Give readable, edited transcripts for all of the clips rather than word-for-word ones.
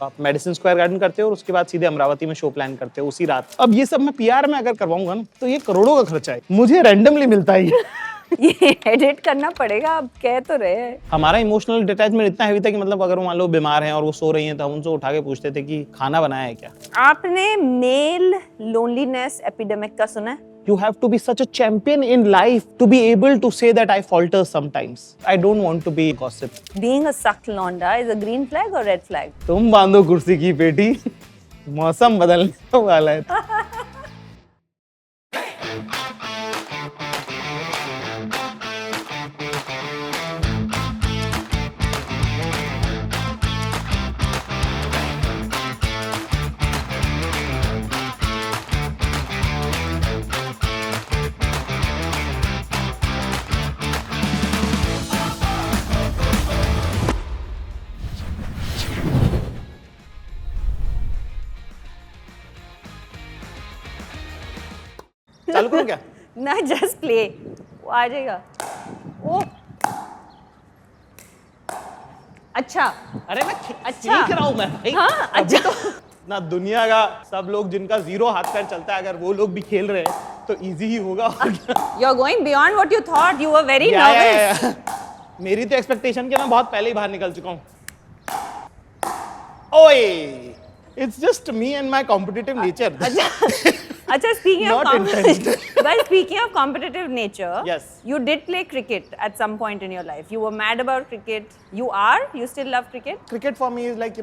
आप medicine square garden करते हो और उसके बाद सीधे अमरावती में शो प्लान करते हो उसी रात। अब ये सब मैं पीआर में अगर करवाऊंगा ना तो ये करोड़ों का खर्चा है, मुझे रैंडमली मिलता है ये एडिट करना पड़ेगा, आप कह तो रहे हैं। हमारा इमोशनल डिटैचमेंट इतना हैवी था कि मतलब अगर मान लो बीमार हैं और वो सो रही हैं तो हम उनसे उठा के पूछते थे कि खाना बनाया है क्या। आपने मेल लोनलीनेस एपिडेमिक का सुना है? You have to be such a champion in life to be able to say that I falter sometimes. I don't want to be gossip. Being a sucked londa is a green flag or red flag? तुम बांधो कुर्सी की पेटी, मौसम बदलने वाला है। चालू करो क्या? ना जस्ट प्ले, वो आ जाएगा। ओ अच्छा, अरे मैं अच्छा। सीख रहा हूँ मैं भाई। हाँ, अभी अच्छा। तो ना दुनिया का सब लोग जिनका जीरो हाथ पैर चलता है अगर वो लोग भी खेल रहे हैं तो इजी ही होगा। You are going beyond what you thought. You were very nervous. मेरी तो एक्सपेक्टेशन कि मैं बहुत पहले ही बाहर निकल चुका हूँ। ओए, it's just me and my competitive nature. अच्छा, speaking of Not intentional. well, speaking of competitive nature, Yes. you did play cricket at some point in your life. You were mad about cricket. You are? You still love cricket? Cricket for me is like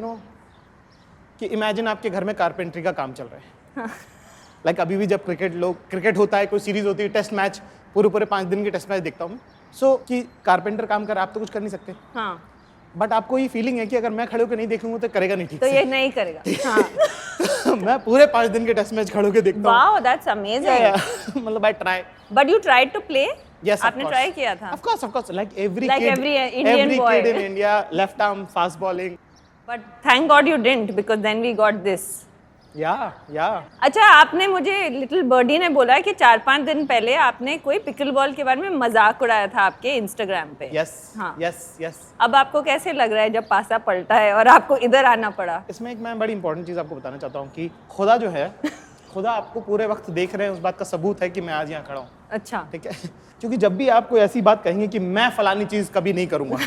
कि imagine आपके घर में carpentry का काम चल रहा है। Like अभी भी जब क्रिकेट होता है, कोई सीरीज होती है, टेस्ट मैच, पूरे 5 दिन की टेस्ट मैच देखता हूँ सो कि कारपेंटर काम कर, आप तो कुछ कर नहीं सकते। हाँ। बट आपको ये फीलिंग है कि अगर मैं खड़े होकर नहीं देखूंगा तो करेगा नहीं ठीक तो से। ये नहीं करेगा। हाँ। मैं पूरे 5 दिन के टेस्ट मैच खड़े होकर देखता हूँ। Wow, that's amazing. मतलब I try. But you tried to play? Yes, आपने ट्राई किया था? Of course. Like every Indian boy. kid in India, left arm fast bowling. But thank God you didn't, because then we got this. Yeah. अच्छा, आपने मुझे little birdie ने बोला कि 4-5 दिन पहले आपने कोई पिकल बॉल के बारे में मजाक उड़ाया था आपके इंस्टाग्राम पे। Yes. अब आपको कैसे लग रहा है जब पासा पलटा है और आपको इधर आना पड़ा? इसमें एक मैं बड़ी इंपॉर्टेंट चीज आपको बताना चाहता हूँ कि खुदा जो है, खुदा आपको पूरे वक्त देख रहे हैं, उस बात का सबूत है कि मैं आज यहाँ खड़ा हूँ। अच्छा। ठीक है, क्योंकि जब भी आप कोई ऐसी बात कहेंगे कि मैं फलानी चीज कभी नहीं करूंगा,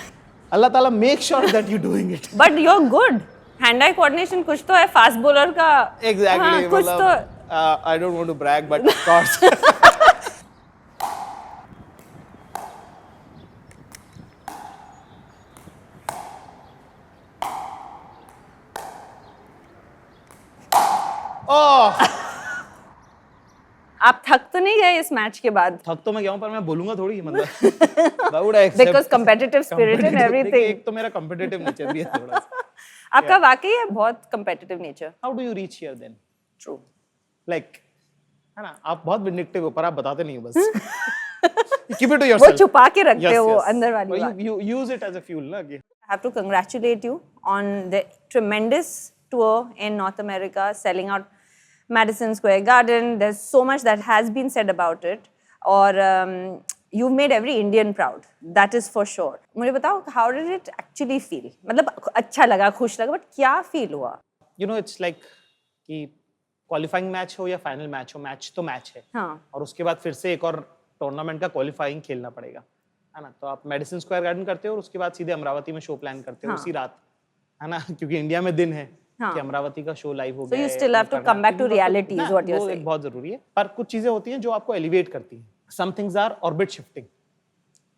अल्लाह ताला make sure that you doing it. But you are good, hand eye coordination कुछ तो है, फास्ट बॉलर का। एग्जैक्टली, हाँ, कुछ तो। I don't want to brag but of course. आप थक तो नहीं गए इस मैच के बाद? थक तो मैं गया हूं, पर मैं बोलूंगा थोड़ी, मतलब because competitive spirit and everything. एक तो मेरा कॉम्पिटिटिव नेचर भी है थोड़ा सा। आपका वाकई है बहुत competitive nature. How do you reach here then? True. Like है ना, आप बहुत विंडिक्टिव हो पर आप बताते नहीं हो बस। Keep it to yourself. वो छुपा के रखते हो वो अंदर वाली बात। You use it as a fuel ना। I have to congratulate you on the tremendous tour in North America, selling out Madison Square Garden. There's so much that has been said about it. और you've made every Indian proud. That is for sure. मुझे बताओ, how did it actually feel? मतलब अच्छा लगा, खुश लगा, but क्या feel हुआ? You know, it's like कि क्वालिफाइंग मैच हो या फाइनल मैच हो, मैच तो मैच है। हाँ। और उसके बाद फिर से एक और टूर्नामेंट का क्वालिफाइंग खेलना पड़ेगा, है ना। तो आप मेडिसिन स्क्वायर गार्डन करते हो और उसके बाद सीधे अमरावती में शो प्लान करते हो उसी रात, है ना, क्योंकि इंडिया में दिन है कि अमरावती का शो लाइव हो गया है। So you still have to come back to reality is what you're saying. बहुत जरूरी है, पर कुछ चीजें होती हैं जो आपको एलिवेट करती हैं। Some things are orbit shifting.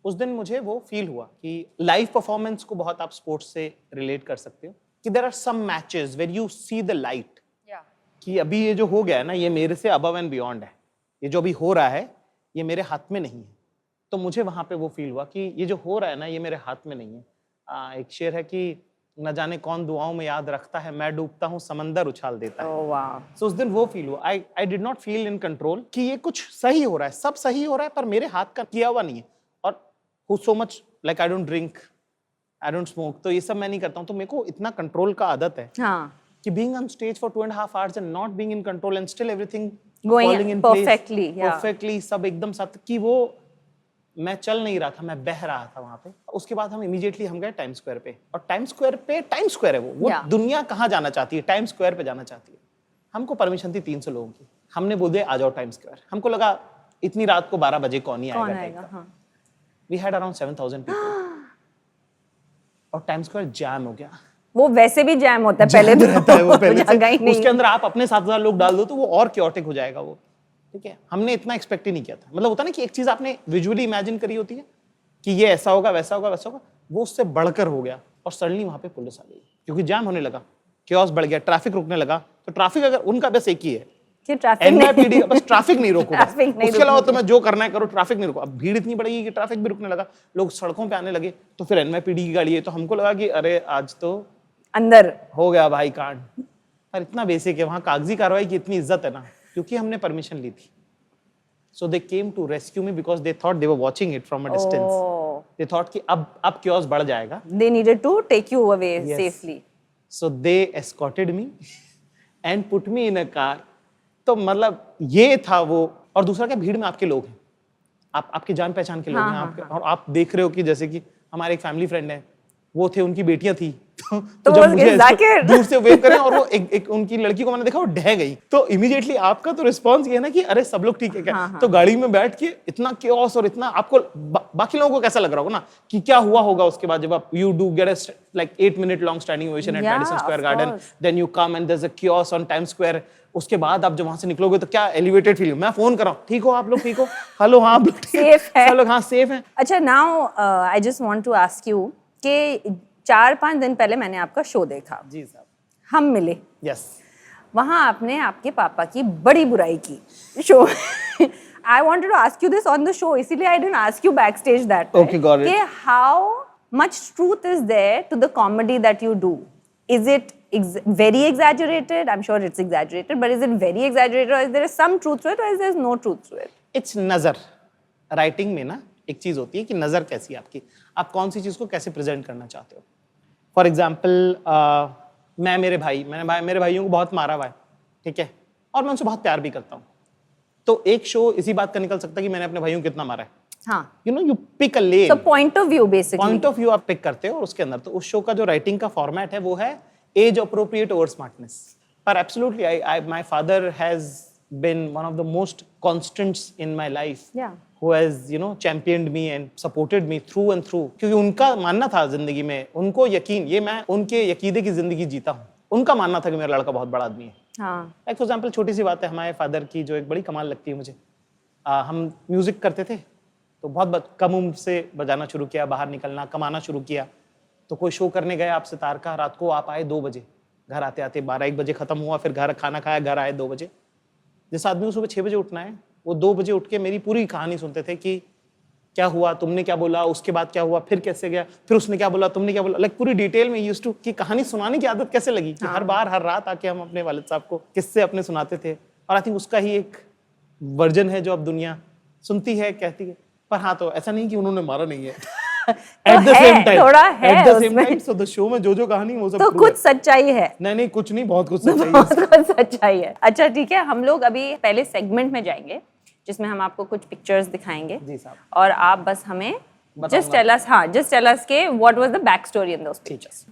उस दिन मुझे वो फील हुआ कि लाइव परफॉर्मेंस को बहुत आप स्पोर्ट्स से रिलेट कर सकते हो कि there are some matches where you see the light, कि अभी ये जो हो गया है ना, ये मेरे से अबव एंड बियॉन्ड है। ये जो अभी हो रहा है ये मेरे हाथ में नहीं है। तो मुझे वहां पे वो फील हुआ कि ये जो हो रहा है ना ये मेरे हाथ में नहीं है। एक शेर है कि न जाने कौन दुआओं में याद रखता है, मैं डूबता हूँ समंदर उछाल देता है। Oh, wow. So उस दिन वो फील हुआ, आई did not feel in control कि ये कुछ सही हो रहा है, सब सही हो रहा है, पर मेरे हाथ का किया हुआ नहीं है। और who so much like I don't drink, I don't smoke, तो ये सब मैं नहीं करता हूँ। तो मेरे को इतना कंट्रोल का आदत है कि being on stage for 2.5 hours and not being in control and still everything going falling in perfectly, place, perfectly, सब एकदम साथ, कि वो मैं चल नहीं रहा था, मैं बह रहा था वहां पे। उसके बाद हम इमीडिएटली हम गए टाइम स्क्वायर पे, और टाइम स्क्वायर है वो Yeah. दुनिया कहाँ जाना चाहती है, टाइम स्क्वायर पे जाना चाहती है। हमको परमिशन थी 300 लोगों की, हमने बोल दिया आ जाओ टाइम स्क्वायर। हमको लगा इतनी रात को 12 बजे कौन ही कौन आएगा आएगा? टाइप का। हाँ। वी हैड अराउंड 7,000 पीपल और टाइम स्क्वायर जैम हो गया। वो वैसे भी जैम होता है पहले, तो रहता है वो पहले जगह ही से, नहीं। उसके अंदर आप अपने 7,000 लोग डाल दो तो वो और क्योटिक हो जाएगा वो। ठीक है, हमने इतना एक्सपेक्ट ही नहीं किया था। मतलब होता ना कि एक चीज आपने विजुअली इमेजिन करी होती है कि ये ऐसा होगा, वैसा होगा, वैसा होगा, वो उससे बढ़कर हो गया। और सडनली वहां पे पुलिस आ गई क्योंकि जाम होने लगा, क्योस बढ़ गया, ट्रैफिक रुकने लगा। तो ट्रैफिक अगर उनका बस एक ही है कि ट्रैफिक NYPD का, बस ट्रैफिक नहीं रोको, बस। ट्रैफिक नहीं उसके अलावा रुकनी तुम्हें जो करना है करो, ट्रैफिक नहीं रोको। अब भीड़ इतनी बढ़ेगी कि ट्रैफिक भी रुकने लगा, लोग सड़कों पे आने लगे, तो फिर NYPD की गाड़ी है। तो हमको लगा कि अरे आज तो अंदर हो गया भाई कांड। पर इतना बेसिक है, वहां कागजी कार्रवाई की इतनी इज्जत है ना, क्योंकि हमने परमिशन ली थी। So they came to rescue me because they thought they were watching it from a distance. Oh. They thought कि अब chaos बढ़ जाएगा। They needed to take you away Yes. safely. So they escorted me and put me in a car. तो मतलब ये था वो। और दूसरा क्या, भीड़ में आपके लोग हैं, आपके जान पहचान के लोग हैं, आपके, और आप देख रहे हो कि जैसे कि हमारे एक फैमिली फ्रेंड है, वो थे, उनकी बेटियां थी। तो जब मुझे दूर से वेव करें और वो एक उनकी लड़की को मैंने देखा वो ढह गई, तो इमीडिएटली आपका तो रिस्पांस ये है ना कि अरे सब लोग ठीक है क्या। तो गाड़ी में बैठ के इतना क्योस और इतना आपको बाकी लोगों को कैसा लग रहा होगा ना कि क्या हुआ होगा उसके बाद, जब आप you do get like 8 minute long standing ovation at Madison Square Garden, then you come and there's a chaos on Times Square. उसके बाद आप जब वहां से निकलोगे तो क्या एलिवेटेड फील। मैं फोन कर रहा हूँ, ठीक हो आप लोग, ठीक हो, हेलो हाँ आप लोग सेफ है, सब लोग हाँ सेफ हैं। अच्छा, now I just want to ask you कि 4-5 दिन पहले मैंने आपका शो देखा। जी साहब। हम मिले। यस। वहां आपने आपके पापा की बड़ी बुराई की show. I wanted to ask you this on the show, इसीलिए I didn't ask you backstage that time. Okay, got it. कि how much truth is there to the comedy that you do? Is it very exaggerated? I'm sure it's exaggerated, but is it very exaggerated, or is there some truth to it, or is there no truth to it? It's नजर। Writing में ना एक चीज होती है कि नजर कैसी है आपकी, आप कौन सी चीज को कैसे प्रेजेंट करना चाहते हो। फॉर एग्जाम्पल मैं मेरे भाइयों को बहुत मारा हुआ है, ठीक है, और मैं उनसे बहुत प्यार भी करता हूँ। तो एक शो इसी बात का निकल सकता है कि मैंने अपने भाइयों को कितना मारा है। हाँ, you pick a lane. So point of view basically. Point of view आप पिक करते हो, और उसके अंदर तो उस शो का जो राइटिंग का फॉर्मेट है वो है एज अप्रोप्रिएट ओवर स्मार्टनेस। पर absolutely I my father has been one of the most constants in my life, Yeah. who has championed me and supported me through and through। क्योंकि उनका मानना था जिंदगी में, उनको यकीन, ये मैं उनके यकीदे की जिंदगी जीता हूँ। उनका मानना था कि मेरा लड़का बहुत बड़ा आदमी है। हाँ, लाइक फॉर एग्जाम्पल छोटी सी बात है, हमारे फादर की जो एक बड़ी कमाल लगती है मुझे, हम म्यूजिक करते थे तो बहुत कम उम्र से बजाना शुरू किया, बाहर निकलना, कमाना शुरू किया। तो कोई शो करने गए आप सितार का, रात को आप आए 2 बजे, घर आते आते 12-1 बजे खत्म हुआ, फिर घर खाना खाया, घर आए 2 बजे। जिस आदमी को सुबह 6 बजे उठना है, वो 2 बजे उठ के मेरी पूरी कहानी सुनते थे कि क्या हुआ, तुमने क्या बोला, उसके बाद क्या हुआ, फिर कैसे गया, फिर उसने क्या बोला, तुमने क्या बोला, लाइक पूरी डिटेल में यूज्ड टू कि कहानी सुनाने की आदत कैसे लगी कि हर बार हर रात आके हम अपने वालिद साहब को किस्से अपने सुनाते थे। और आई थिंक उसका ही एक वर्जन है जो अब दुनिया सुनती है, कहती है। पर हाँ, तो ऐसा नहीं कि उन्होंने मारा नहीं है। At the same time, थोड़ा है at the same उसमें। time, so the show में जो कहानी वो सब तो true कुछ है। सच्चाई है। नहीं कुछ नहीं, बहुत कुछ सच्चाई है। बहुत कुछ सच्चाई है। अच्छा ठीक है, हम लोग अभी पहले सेगमेंट में जाएंगे जिसमें हम आपको कुछ पिक्चर्स दिखाएंगे। जी साहब। और आप बस हमें just tell us के what was the back story in those pictures.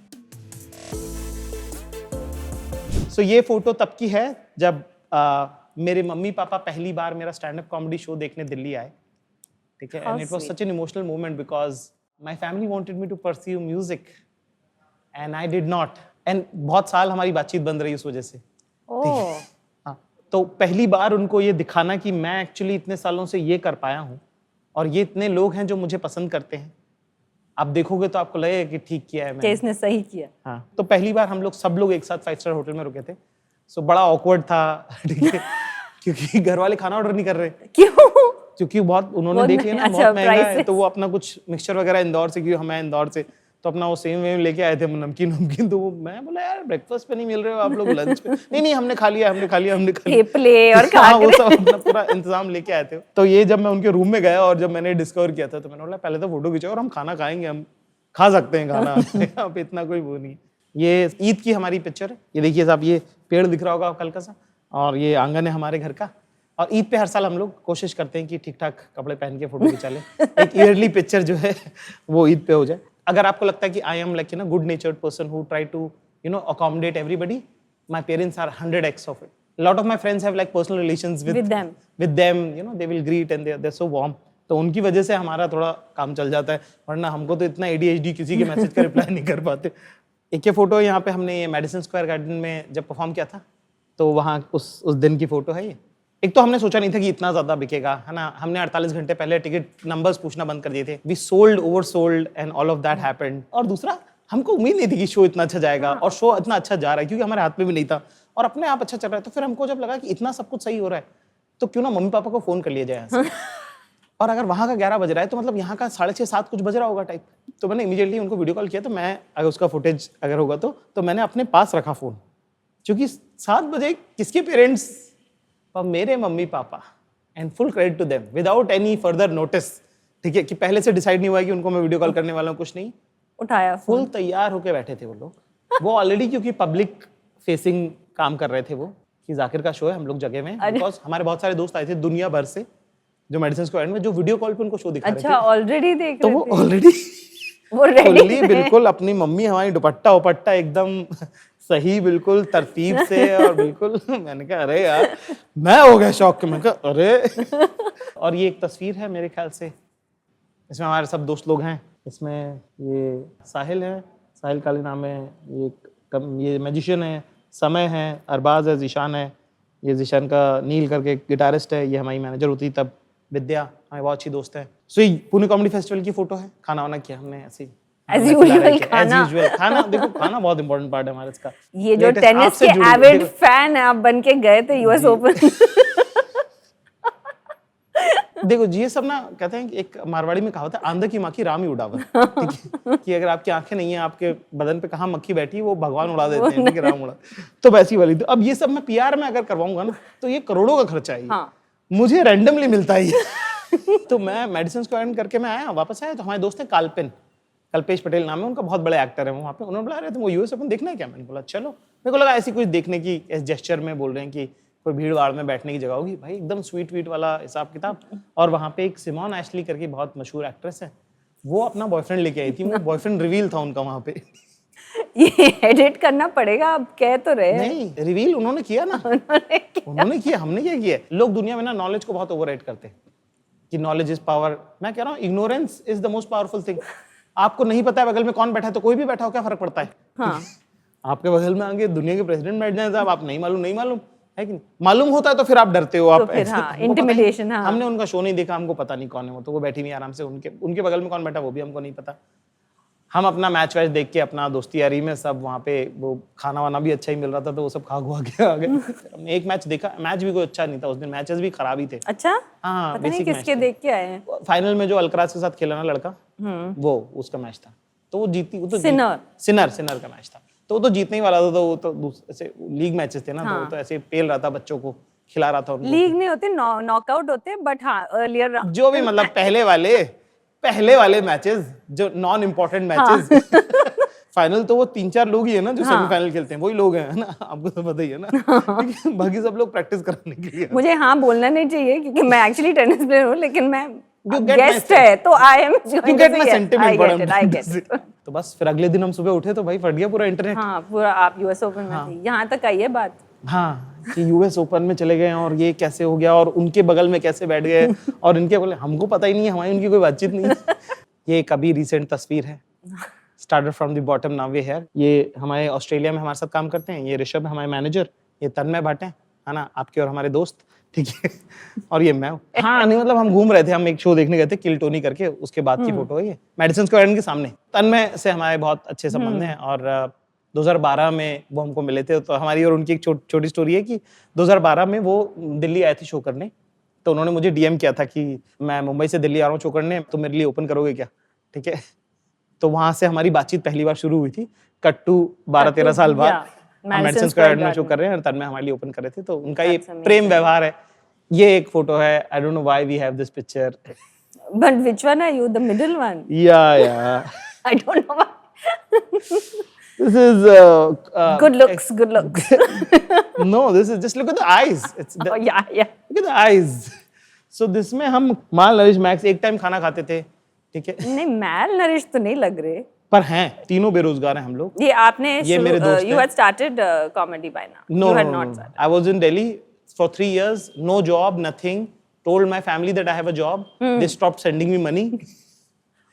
So ये फोटो तब की है जब मेरे मम्मी पापा पहली बार मेरा स्टैंड अप कॉमेडी शो देखने दिल्ली आए, ठीक है। And it was such an emotional moment because my family wanted me to pursue music and I did not, and बहुत साल हमारी बातचीत बंद रही उस वजह से। ओह, हाँ, तो पहली बार उनको ये दिखाना कि मैं एक्चुअली इतने सालों से ये कर पाया हूँ और ये इतने लोग हैं जो मुझे पसंद करते हैं। आप देखोगे तो आपको लगेगा कि ठीक किया है मैंने, इसने सही किया। हाँ, तो पहली बार हम लोग सब लोग एक साथ 5 स्टार होटल में रुके थे। सो बड़ा ऑकवर्ड था, ठीक है, क्योंकि घर वाले खाना ऑर्डर नहीं कर रहे। क्यों? क्योंकि बहुत उन्होंने देख लिया ना, अच्छा, बहुत महंगा है, prices। तो वो अपना कुछ मिक्सचर वगैरह इंदौर से, क्योंकि हमें इंदौर से, तो अपना वो सेम वेम लेके आए थे, नमकीन। तो मैं बोला यार ब्रेकफास्ट पे नहीं मिल रहे हो आप लोग, लंच पे? नहीं हमने खा लिया। थेपले और हाँ, वो सब अपना पूरा इंतजाम लेके आए थे। तो ये जब मैं उनके रूम में गया और जब मैंने डिस्कवर किया था, तो मैंने बोला पहले तो फोटो खींचो और हम खाना खाएंगे, हम खा सकते हैं खाना। यहाँ पे इतना कोई वो नहीं। ये ईद की हमारी पिक्चर है, ये देखिए साहब, ये पेड़ दिख रहा होगा हल्का सा, और ये आंगन है हमारे घर का। और ईद पे हर साल हम लोग कोशिश करते हैं कि ठीक ठाक कपड़े पहन के फोटो खिंचा लें। एक ईयरली पिक्चर जो है वो ईद पे हो जाए। अगर आपको लगता है कि I am like you know good natured person who try to you know accommodate everybody, my parents are 100x of इट। Lot of my friends have like personal relations with them, you know, they will greet and they're so warm। तो उनकी वजह से हमारा थोड़ा काम चल जाता है, वरना हमको तो इतना ADHD किसी के मैसेज का रिप्लाई नहीं कर पाते। एक ये फोटो यहाँ पे हमने ये मैडिसन स्क्वायर गार्डन में जब परफॉर्म किया था, तो वहाँ उस दिन की फोटो है ये। एक तो हमने सोचा नहीं था कि इतना ज्यादा बिकेगा, है ना। हमने 48 घंटे पहले टिकट नंबर्स पूछना बंद कर दिए थे। We sold, over sold and all of that happened. और दूसरा, हमको उम्मीद नहीं थी कि शो इतना अच्छा जाएगा और शो इतना अच्छा जा रहा है, क्योंकि हमारे हाथ में भी नहीं था और अपने आप अच्छा चल रहा है। तो फिर हमको जब लगा कि इतना सब कुछ सही हो रहा है, तो क्यों ना मम्मी पापा को फोन कर लिया जाए यहाँ से। और अगर वहाँ का 11 बज रहा है तो मतलब यहाँ का 6:30 7 कुछ बज रहा होगा टाइप। तो मैंने इमीडिएटली उनको वीडियो कॉल किया। तो मैं अगर उसका फुटेज अगर होगा तो मैंने अपने पास रखा फोन, क्योंकि 7 बजे किसके पेरेंट्स, मेरे mummy papa, and full credit to them without any further notice. ठीक है, कि पहले से डिसाइड नहीं हुआ कि उनको मैं वीडियो कॉल करने वाला हूँ, कुछ नहीं, उठाया फुल तैयार होके बैठे थे वो लोग। वो ऑलरेडी क्योंकि पब्लिक फेसिंग काम कर रहे थे वो, कि जाकिर का शो है, हम लोग जगह में, बिकॉज हमारे बहुत सारे दोस्त आए थे दुनिया भर से जो मेडिसिन स्क्वायर में, जो वीडियो कॉल पे उनको शो दिखा रहे थे। अच्छा, ऑलरेडी देख तो रहे वो थे। ऑलरेडी वो रेडी बिल्कुल अपनी मम्मी हमारी दुपट्टा एकदम सही, बिल्कुल तरतीब से, और बिल्कुल मैंने कहा अरे यार, मैं हो गया शौक के, मैं कहा अरे। और ये एक तस्वीर है मेरे ख्याल से, इसमें हमारे सब दोस्त लोग हैं। इसमें ये साहिल है, साहिल काली नाम है, ये मैजिशियन है, समय है, अरबाज है, जीशान है, ये जीशान का नील करके गिटारिस्ट है, ये हमारी मैनेजर होती तब, विद्या हमारी बहुत अच्छी दोस्त है। सो ये पुणे कॉमेडी फेस्टिवल की फोटो है। खाना वाना किया हमने ऐसे ही, As usual खाना देखो, खाना बहुत इंपॉर्टेंट पार्ट है हमारे इसका। ये जो टेनिस के एविड फैन है आप बन के गए थे यूएस ओपन। देखो जी, ये सब ना कहते हैं कि एक मारवाड़ी में कहावत है, आंधा की माखी राम ही उड़ावे। ठीक है, कि अगर आपकी आंखें नहीं है, आपके बदन पे कहाँ मक्खी बैठी है, वो भगवान उड़ा देते हैं, कि राम उड़ा। तो वैसी वाली। तो अब ये सब मैं PR में अगर करवाऊंगा ना, तो ये करोड़ों का खर्चा है। हाँ। मुझे रैंडमली मिलता है। तो मैं मेडिसिन स्क्वायर करके मैं आया, वापस आया, तो हमारे दोस्त है कल्पेश पटेल नाम है उनका, बहुत बड़े एक्टर है वहाँ पे। उन्होंने बोला अरे तुम वो US ओपन देखना है क्या? मैंने बोला चलो। मेरे को लगा ऐसी कुछ देखने की, इस जेस्चर में बोल रहे हैं कि कोई भीड़ भाड़ में बैठने की जगह होगी। भाई एकदम स्वीट वीट वाला हिसाब किताब। और वहाँ पे एक सिमोन एशली करके बहुत मशहूर एक्ट्रेस है, वो अपना बॉयफ्रेंड लेके आई थी। वो बॉयफ्रेंड रिवील था उनका वहाँ पे। ये एडिट करना पड़ेगा, आप कह तो रहे हैं। नहीं, रिवील उन्होंने किया ना। उन्होंने किया, हमने क्या किया। लोग दुनिया में ना नॉलेज को बहुत ओवररेट करते हैं कि नॉलेज इज पावर। मैं कह रहा हूँ ignorance is the most powerful thing. आपको नहीं पता है बगल में कौन बैठा है, तो कोई भी बैठा हो, क्या फर्क पड़ता है। हाँ। आपके बगल में आगे दुनिया के प्रेसिडेंट बैठ जाए साहब, आप नहीं मालूम है कि नहीं? मालूम होता है तो फिर आप डरते हो। आप फिर हाँ, इंटिमिडेशन। हाँ, हमने उनका शो नहीं देखा, हमको पता नहीं कौन है वो, तो वो बैठी हुई आराम से, उनके बगल में कौन बैठा वो भी हमको नहीं पता। हम अपना मैच वैच देख के अपना दोस्ती यारी में सब वहाँ पे, वो खाना वाना भी अच्छा ही मिल रहा था, तो वो सब खा खुआ के आ गए। हमने एक मैच देखा, मैच भी कोई अच्छा नहीं था उस दिन, मैचेस भी खराब ही थे। अच्छा, हाँ, पता नहीं किसके देख के आए हैं। फाइनल में जो अलकराज के साथ खेला ना लड़का, वो उसका मैच था, तो वो जीती। वो तो सिनर का मैच था, तो वो तो जीतने ही वाला था। तो वो तो ऐसे लीग मैचेस थे ना, तो वो तो ऐसे पेल रहा था, बच्चों को खिला रहा था उनको। लीग नहीं होते, नॉकआउट होते, बट हाँ अर्लियर जो भी, मतलब पहले वाले मैचेस, जो नॉन इम्पोर्टेंट मैचेस। फाइनल तो वो 3-4 लोग ही है ना जो सेमीफाइनल खेलते हैं, वही लोग हैं ना, आपको तो पता ही है ना। बाकी सब लोग प्रैक्टिस कराने के लिए। मुझे हाँ बोलना नहीं चाहिए क्योंकि मैं एक्चुअली टेनिस प्लेयर हूँ, लेकिन मैं गेस्ट है तो आई एम गोइंग टू से सेंटिमेंट। I get it. तो बस फिर अगले दिन हम सुबह उठे तो भाई फट गया पूरा इंटरनेट। हाँ, पूरा आप US ओपन में थे, यहाँ तक आई है बात। हाँ, कि US ओपन में चले गए और ये कैसे हो गया, और उनके बगल में कैसे बैठ गए, और इनके बोले हमको पता ही नहीं है, हमारी उनकी कोई बातचीत नहीं है। ये एक अभी रिसेंट तस्वीर है, started from the bottom, now we here. ये हमारे ऑस्ट्रेलिया में हमारे साथ काम करते हैं, ये ऋषभ हमारे मैनेजर, ये तन्मय भट्ट है ना, आपके और हमारे दोस्त, ठीक है। और ये मैं हूँ। हाँ, नहीं मतलब हम घूम रहे थे, हम एक शो देखने गए थे किल टोनी करके, उसके बाद की फोटो है ये, मेडिसिन स्क्वायर के सामने। तन्मय से हमारे बहुत अच्छे संबंध हैं, और 2012 में वो हमको मिले थे। तो हमारी और उनकी एक छोटी स्टोरी है कि 2012 में वो दिल्ली आए थे शो करने, तो उन्होंने मुझे DM किया था कि मैं मुंबई से दिल्ली आ रहा हूँ शो करने, तो मेरे लिए ओपन करोगे क्या, ठीक है। तो वहां से हमारी बातचीत पहली बार शुरू हुई थी, कट टू 12-13 साल बाद हम मेडिसिन स्क्वायर में शो कर रहे हैं, और तन्मय हमारे लिए ओपन कर रहे थे। तो उनका ये प्रेम व्यवहार है। ये एक फोटो है, I don't know why we have this picture, but which one are you, the middle one? या I don't know. This is Good looks, good looks. no, this is just look at the eyes. It's Oh, yeah, yeah. look at the eyes. So this में हम माल nourish max एक time खाना खाते थे, ठीक है? नहीं, मैल नरिश तो नहीं लग रहे. पर हैं, तीनों बेरोजगार हैं हम लोग. ये आपने ये मेरे दोस्त you हैं. had started comedy by now. No, You had no, not no. started. I was in Delhi for 3 years, no job, nothing. Told my family that I have a job. They stopped sending me money.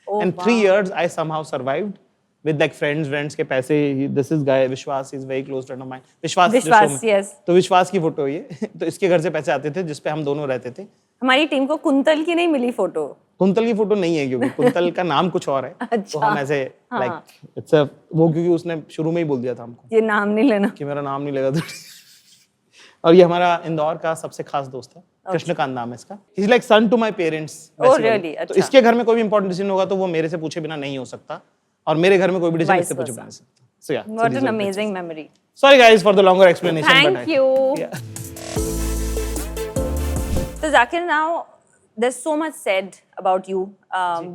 Oh, And 3 years I somehow survived with like friends के पैसे. This is guy विश्वास, he's very close friend of mine. विश्वास, विश्वास, yes. तो विश्वास की photo ये. तो इसके घर से पैसे आते थे जिसपे हम दोनों रहते थे. हमारी टीम को कुंतल की नहीं मिली फोटो. कुंतल की फोटो नहीं है क्योंकि कुंतल का नाम कुछ और है. तो हम ऐसे like it's a वो क्योंकि उसने शुरू में ही बोल दिया था हमको ये नाम नहीं लेना. कि मेरा नाम नहीं लेगा तो. और ये हमारा इंदौर का सबसे खास दोस्त है. कृष्णकांत नाम है इसका. He's like son to my parents. Oh, really? तो इसके घर में कोई भी इंपॉर्टेंट डिसीजन होगा तो वो मेरे से पूछे बिना नहीं हो सकता. और मेरे घर में कोई भी डिसीजन Vice इससे पूछे versa. बिना नहीं हो सकता. So yeah. What an amazing memory. Sorry guys for the longer explanation. Thank you. Yeah. So Zakir, now there's so much said about you,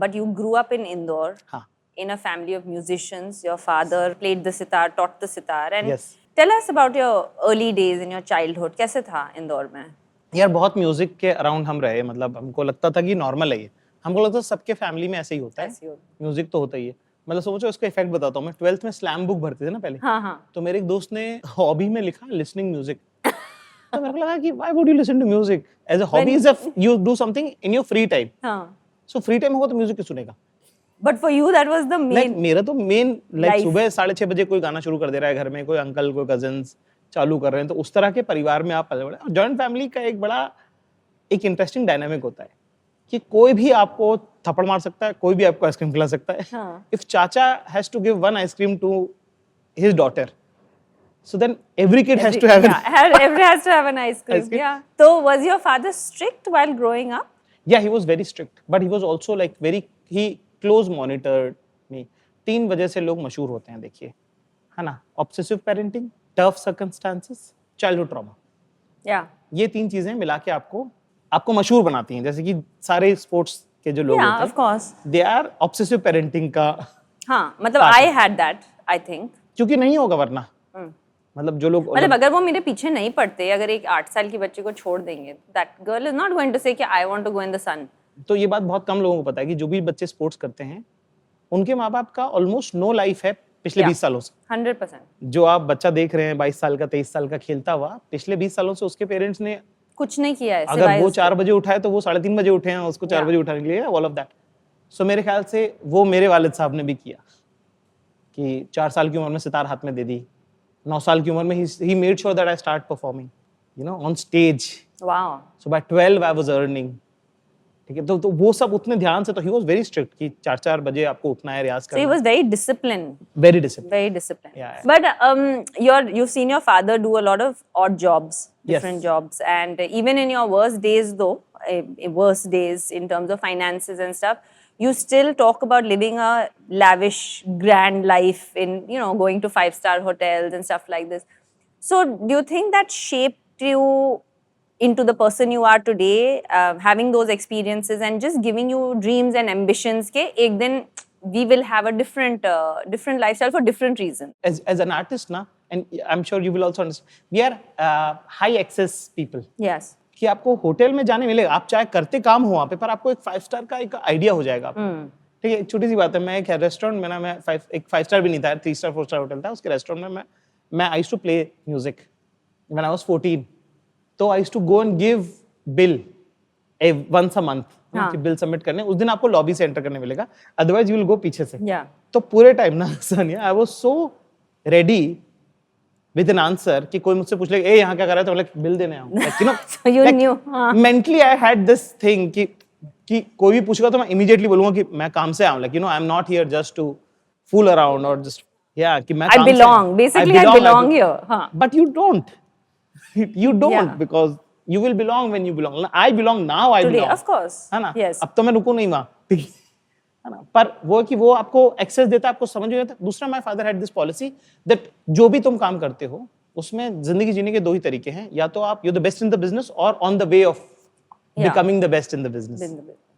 but you grew up in Indore. हाँ. In a family of musicians. Your father played the sitar, taught the sitar. And Yes. tell us about your early days in your childhood. कैसे था इंदौर में? यार बहुत music के around हम रहे. मतलब हमको लगता था कि नॉर्मल है ये. हमको लगता था सबके फैमिली में ऐसे ही होता है. ऐसे ही होता म्यूजिक तो होता ही है. मतलब सोचो इसका इफेक्ट बताता हूँ मैं. 12th में स्लैम बुक भरते थे ना पहले. हाँ हाँ. तो मेरे एक दोस्त ने हॉबी में लिखा लिसनिंग म्यूजिक. तो मेरे को लगा कि why would you listen to music as a hobby is if you do something in your free time. हाँ. सो फ्री टाइम होगा तो म्यूजिक क्यों सुनेगा. But for you that was the like main. मेरा तो मेन लाइक Life. सुबह 6:30 बजे कोई गाना शुरू कर दे रहा है घर में. कोई अंकल कोई कजिन्स चालू कर रहे हैं. तो उस तरह के परिवार में आप पले बड़े. जॉइंट फैमिली का एक इंटरेस्टिंग डायनामिक होता है कि कोई भी आपको थप्पड़ मार सकता है. कोई भी आपको आइसक्रीम खिला सकता है. हाँ. इफ चाचा has to give one ice cream to his daughter, so then every kid has to have an Every has to have an ice cream. Ice cream. Yeah. So was your father strict while growing up? Yeah, he was very strict, but he was also like he close monitored me. 3 वजह से लोग मशहूर होते हैं देखिए, है ना. Obsessive parenting, tough circumstances, childhood trauma. Yeah. ये 3 चीजें मिला के आपको मशहूर बनाती हैं. जैसे कि सारे स्पोर्ट्स के जो लोग Yeah, होते of हैं, course. They are obsessive parenting का. हाँ, मतलब I had that, I think. क्योंकि नहीं होगा वरना. मतलब जो लोग मतलब अगर वो मेरे पीछे नहीं पड़ते, अगर एक 8 साल की बच्ची को छोड़ देंगे, that girl is not going to say कि I want to go in the sun. तो ये बात बहुत कम लोगों को पता है कि जो भी बच्चे स्पोर्ट्स करते हैं उनके माँ बाप का ऑलमोस्ट नो लाइफ है पिछले 20 सालों से. 100%. जो आप बच्चा देख रहे हैं 22 साल का 23 साल का खेलता हुआ, पिछले 20 सालों से उसके पेरेंट्स ने कुछ नहीं किया है. अगर सिवाय वो उसके. 4 बजे उठाए तो वो 3:30 बजे उठे हैं उसको 4 बजे उठाने के लिए, ऑल ऑफ दैट. सो मेरे ख्याल से वो मेरे वालिद साहब ने भी किया कि 4 साल की उम्र में सितार हाथ में दे दी. 9 साल की उम्र में he made sure that I start performing, you know, on stage. Wow. So by 12 I was earning. ठीक है. तो वो सब उतने ध्यान से. तो he was very strict कि 4 बजे आपको उठना है, रियाज So he करना was very disciplined. है. Very disciplined. Very disciplined. Yeah. But you've seen your father do a lot of odd jobs, different Yes. jobs, and even in your worst days, though, worst days in terms of finances and stuff, you still talk about living a lavish, grand life in, you know, going to 5-star hotels and stuff like this. So, do you think that shaped you into the person you are today, having those experiences and just giving you dreams and ambitions? Ke ek din we will have a different lifestyle for different reasons. As an artist ना, and I'm sure you will also understand, we are high access people. Yes. कि आपको hotel में जाने मिलेगा. आप चाहे करते काम हो वहाँ पे, पर आपको एक 5 स्टार का एक आइडिया हो जाएगा आपको. ठीक है. एक छोटी सी बात है. मैं एक रेस्टोरेंट में ना, मैं 5 स्टार भी नहीं था, 3 स्टार 4 स्टार होटल था. उसके रेस्टोरेंट में मैं I used to play music when I was 14. तो I used to go and give bill once a month. हाँ. कि बिल सबमिट करने, उस दिन आपको लॉबी से एंटर करने मिलेगा, अदरवाइज यू विल गो पीछे से. Yeah. तो पूरे टाइम ना Sania, I was so ready with an answer कि कोई मुझसे पूछ ले ए यहाँ क्या कर रहा है, तो लाइक बिल देने आऊं. Like you no, So you knew. हाँ. Mentally I had this thing कि कोई भी पूछेगा तो मैं इमीडिएटली बोलूंगा कि मैं काम से आऊं. Like you know, I am not here just to fool around और जस्ट या कि मैं I काम से belong. हूं. Basically, I belong here. हाँ. But you don't. You don't Yeah. because you will belong when you belong. I belong now. I Today, belong. of course. है ना. Yes. अब तो मैं रुकू नहीं वहाँ. ठीक है ना. पर वो कि वो आपको एक्सेस देता है, आपको समझ में आता है. दूसरा, my father had this policy that जो भी तुम काम करते हो उसमें जिंदगी जीने के 2 ही तरीके हैं. या तो आप you the best in the business और on the way of becoming the best in the business.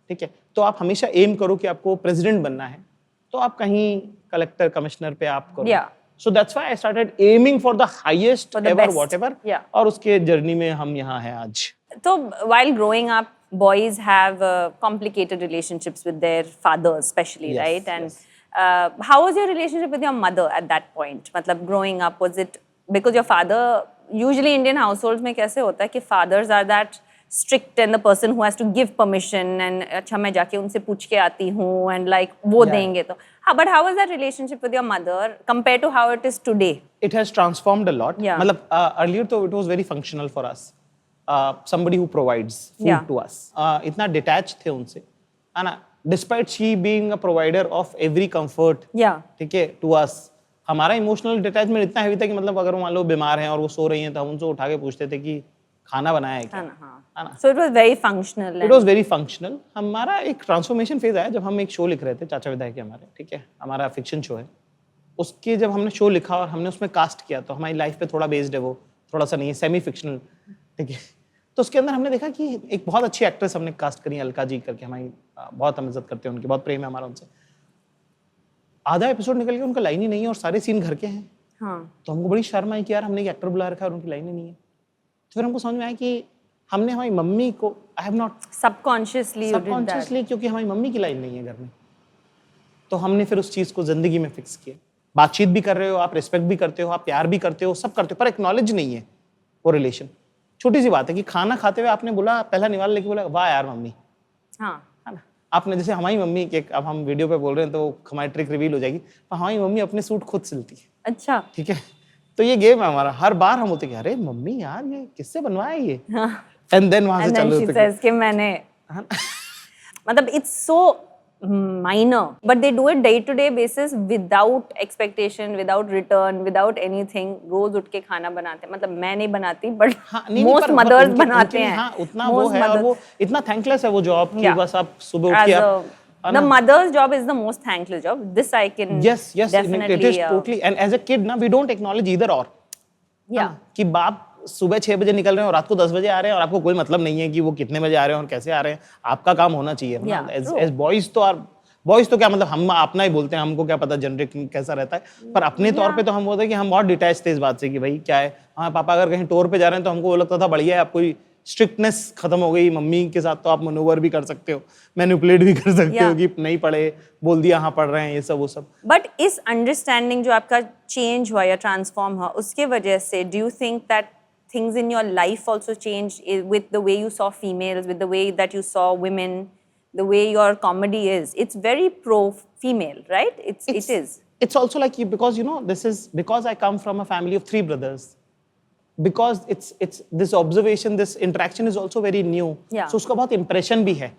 ठीक है. तो आप हमेशा एम करो कि आपको प्रेसिडेंट बनना है, तो आप कहीं कलेक्टर कमिश्नर पे आप करो. Yeah. So that's why I started aiming for the highest For the ever best. whatever. Yeah. और उसके जर्नी में हम यहाँ हैं आज. So while growing up, boys have complicated relationships with their fathers, especially, Yes, right? And yes. how was your relationship with your mother at that point? मतलब growing up, was it because your father? Usually Indian households में कैसे होता है कि fathers are that strict and the person who has to give permission and अच्छा मैं जाके उनसे पूछ के आती हूँ and like वो Yeah. देंगे तो. But how was that relationship with your mother compared to how it is today? It has transformed a lot. Yeah. मतलब earlier तो it was very functional for us. Somebody who provides food Yeah. to us. इतना detached थे उनसे, है ना? Despite she being a provider of every comfort, Yeah. ठीक है, to us. हमारा इमोशनल डिटैचमेंट इतना हैवी था कि मतलब अगर मान लो बीमार हैं और वो सो रही हैं तो हम उनसे उठा के पूछते थे कि खाना बनाया है क्या, है ना? So it was very functional. It was very functional. हमारा एक ट्रांसफॉर्मेशन फेज आया जब हम एक शो लिख रहे थे, चाचा विधायक के हमारे, ठीक है, हमारा फिक्शन शो है. उसके जब हमने शो लिखा और हमने उसमें कास्ट किया तो हमारी लाइफ पे थोड़ा बेस्ड है, वो थोड़ा सा नहीं है, सेमी फिक्शनल, ठीक है. तो उसके अंदर हमने देखा कि एक बहुत अच्छी एक्ट्रेस हमने कास्ट करी, अलका जी करके, हमारी बहुत हम इज्जत करते हैं उनकी, बहुत प्रेम है हमारा उनसे. आधा एपिसोड निकल गया, उनका लाइन ही नहीं है और सारे सीन घर के हैं. हाँ. तो हमको बड़ी शर्म आई कि यार हमने एक एक्टर बुला रखा है और उनकी लाइन ही नहीं है. तो फिर हमको समझ में आया कि हमने हमारी मम्मी को, I have not Subconsciously you did that. Subconsciously, क्योंकि हमारी मम्मी की लाइन नहीं है घर में, तो हमने फिर उस चीज को जिंदगी में फिक्स किया. बातचीत भी कर रहे हो आप, रिस्पेक्ट भी करते हो आप, प्यार भी करते हो, सब करते हो, पर एक्नॉलेज नहीं है वो रिलेशन. छोटी सी बात है कि खाना खाते हुए आपने बोला, पहला निवाला लेके बोला वाह यार मम्मी, हाँ. है ना? आपने जैसे हमारी मम्मी के, अब हम वीडियो पे बोल रहे हैं तो हमारी ट्रिक रिवील हो जाएगी, पर हमारी मम्मी अपने सूट खुद सिलती है, अच्छा. ठीक है. तो ये गेम है हमारा, हर बार हम बोलते हैं अरे मम्मी यार ये किससे बनवाया ये, एंड देन वहां से And then चालू she होते says कि मैंने मतलब it's so minor, but they do it day to day basis without expectation, without return, without anything. रोज उठ के खाना बनाते हैं, मतलब मैं नहीं बनाती, but हाँ, नहीं, most पर mothers उनके बनाते लिए, हैं. हाँ, उतना वो Most है और mothers- वो इतना थैंकलेस है वो जॉब कि Yeah. बस आप सुबह उठ As के a, आप, है the ना? mother's job is the most thankless job. This I can Yes, definitely. it is totally. And as a kid ना, we don't acknowledge either or. Yeah. कि बाप सुबह 6 बजे निकल रहे हैं और रात को 10 बजे आ रहे हैं और आपको कोई मतलब नहीं है कि वो कितने बजे आ रहे हैं और कैसे आ रहे हैं, आपका काम होना चाहिए. Yeah, true. एज बॉयज तो बॉयज तो क्या मतलब हम अपना ही बोलते हैं, हमको क्या पता जनरिक कैसा रहता है, पर अपने तौर पे तो हम बोलते हैं कि हम बहुत डिटैच थे इस बात से कि भाई क्या है, हाँ पापा अगर कहीं टूर पे जा रहे हैं तो हमको वो लगता था बढ़िया है, आप कोई स्ट्रिक्टनेस खत्म हो गई, मम्मी के साथ तो आप मनोवर भी कर सकते हो, मैनिपुलेट भी कर सकते हो Yeah. कि नहीं पढ़े, बोल दिया हाँ पढ़ रहे हैं, ये सब वो सब. But इस अंडरस्टैंडिंग जो आपका चेंज हुआ या ट्रांसफॉर्म हुआ, उसके वजह से do you think that things in your life also changed with the way you saw females, with the way that you saw women, the way your comedy is? It's very pro-female, right? It is. It's also like you, because you know this is because I come from a family of 3 brothers. Because it's this observation, this interaction is also very new. Yeah. So उसका बहुत impression भी है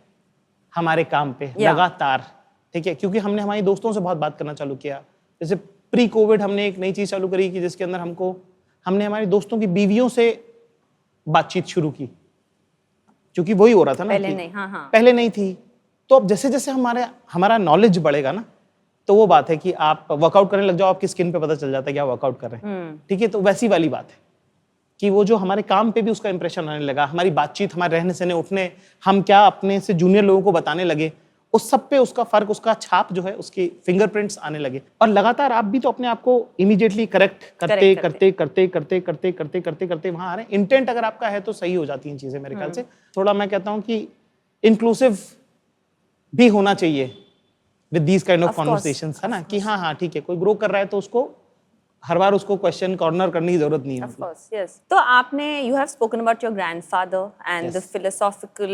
हमारे काम पे लगातार, ठीक है, क्योंकि हमने हमारे दोस्तों से बहुत बात करना चालू किया. जैसे प्री कोविड हमने एक नई चीज चालू करी कि जिसके अंदर हमने हमारे दोस्तों की बीवियों से बातचीत शुरू की, क्योंकि वही हो रहा था ना, पहले कि नहीं, हाँ. पहले नहीं थी. तो अब जैसे जैसे हमारा नॉलेज बढ़ेगा ना, तो वो बात है कि आप वर्कआउट करने लग जाओ, आपकी स्किन पे पता चल जाता है कि आप वर्कआउट कर रहे हैं, ठीक है. तो वैसी वाली बात है कि वो जो हमारे काम पे भी उसका इंप्रेशन आने लगा, हमारी बातचीत, हमारे रहने सहने, उठने, हम क्या अपने से जूनियर लोगों को बताने लगे, उस सब पे उसका फर्क, उसका छाप जो है, उसकी फिंगरप्रिंट्स आने लगे. और लगातार आप भी तो अपने आप को इमीडिएटली करेक्ट करते वहां आ रहे हैं. इंटेंट अगर आपका है तो सही हो जाती हैं चीजें मेरे ख्याल से. थोड़ा मैं कहता हूँ कि इंक्लूसिव भी होना चाहिए with these kind of conversations, है ना, कि हाँ ठीक है, कोई ग्रो कर रहा है तो उसको हर बार उसको क्वेश्चन कॉर्नर करने की जरूरत नहीं है. Of course, yes. तो आपने, you have spoken about your grandfather and Yes. the philosophical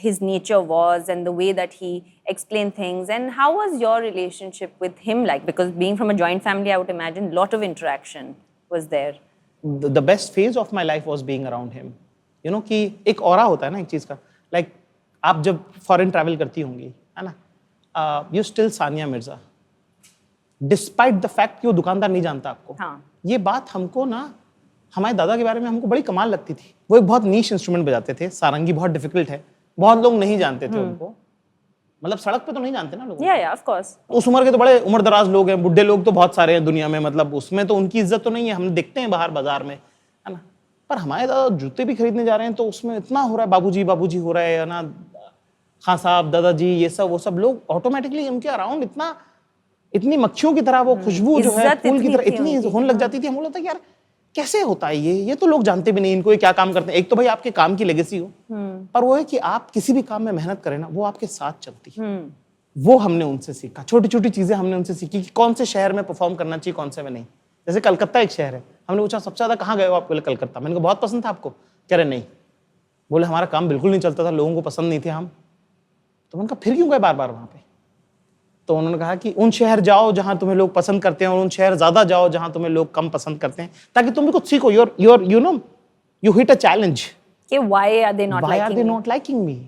his nature was and the way that he explained things, and how was your relationship with him like? Because being from a joint family, I would imagine a lot of interaction was there. The best phase of my life was being around him. You know कि एक aura होता है ना एक चीज का, like आप जब फॉरेन ट्रैवल करती होंगी, है ना, you still Sania Mirza, despite the fact कि वो दुकानदार नहीं जानता आपको. हाँ. ये बात हमको ना, हमारे दादा के बारे में हमको बड़ी कमाल लगती थी. वो एक बहुत नीश इंस्ट्रूमेंट बजाते थे, सारंगी बहुत डिफिकल्ट है, बहुत लोग नहीं जानते थे उनको, मतलब सड़क पे तो नहीं जानते ना लोग. Yeah, of course. उस उम्र के तो बड़े उम्र दराज लोग हैं, बुढ़े लोग तो बहुत सारे हैं दुनिया में, मतलब उसमें तो उनकी इज्जत तो नहीं है, हम देखते हैं बाहर बाजार में, है ना. पर हमारे दादा जूते भी खरीदने जा रहे हैं तो उसमें इतना हो रहा है, बाबूजी हो रहा है ना, खां साहब, दादाजी, ये सब वो सब लोग ऑटोमेटिकली उनके अराउंड इतना इतनी मक्खियों की तरह वो खुशबू जो है इज्जत फूल की इतनी तरह थी इतनी उनकी, होने लग जाती थी। हम बोला था कि यार कैसे होता है ये तो लोग जानते भी नहीं इनको, ये क्या काम करते हैं। एक तो भाई आपके काम की लेगेसी हो, पर वो है कि आप किसी भी काम में मेहनत करें ना, वो आपके साथ चलती है। वो हमने उनसे सीखा, छोटी छोटी चीजें हमने उनसे सीखी कि कौन से शहर में परफॉर्म करना चाहिए, कौन से में नहीं। जैसे कलकत्ता एक शहर है, हमने पूछा सबसे ज्यादा कहाँ गए हो आप? बोले कलकत्ता। मैंने कहा बहुत पसंद था आपको? कह रहे नहीं। बोले हमारा काम बिल्कुल नहीं चलता था, लोगों को पसंद नहीं थे हम। तो मैंने कहा फिर क्यों गए बार बार वहां पे? तो उन्होंने कहा कि उन शहर जाओ जहां तुम्हें लोग पसंद करते हैं, और उन शहर ज्यादा जाओ जहां तुम्हें लोग कम पसंद करते हैं, ताकि तुम भी कुछ सीखो। You hit a challenge. कि why are they not Why are liking they me? not liking me?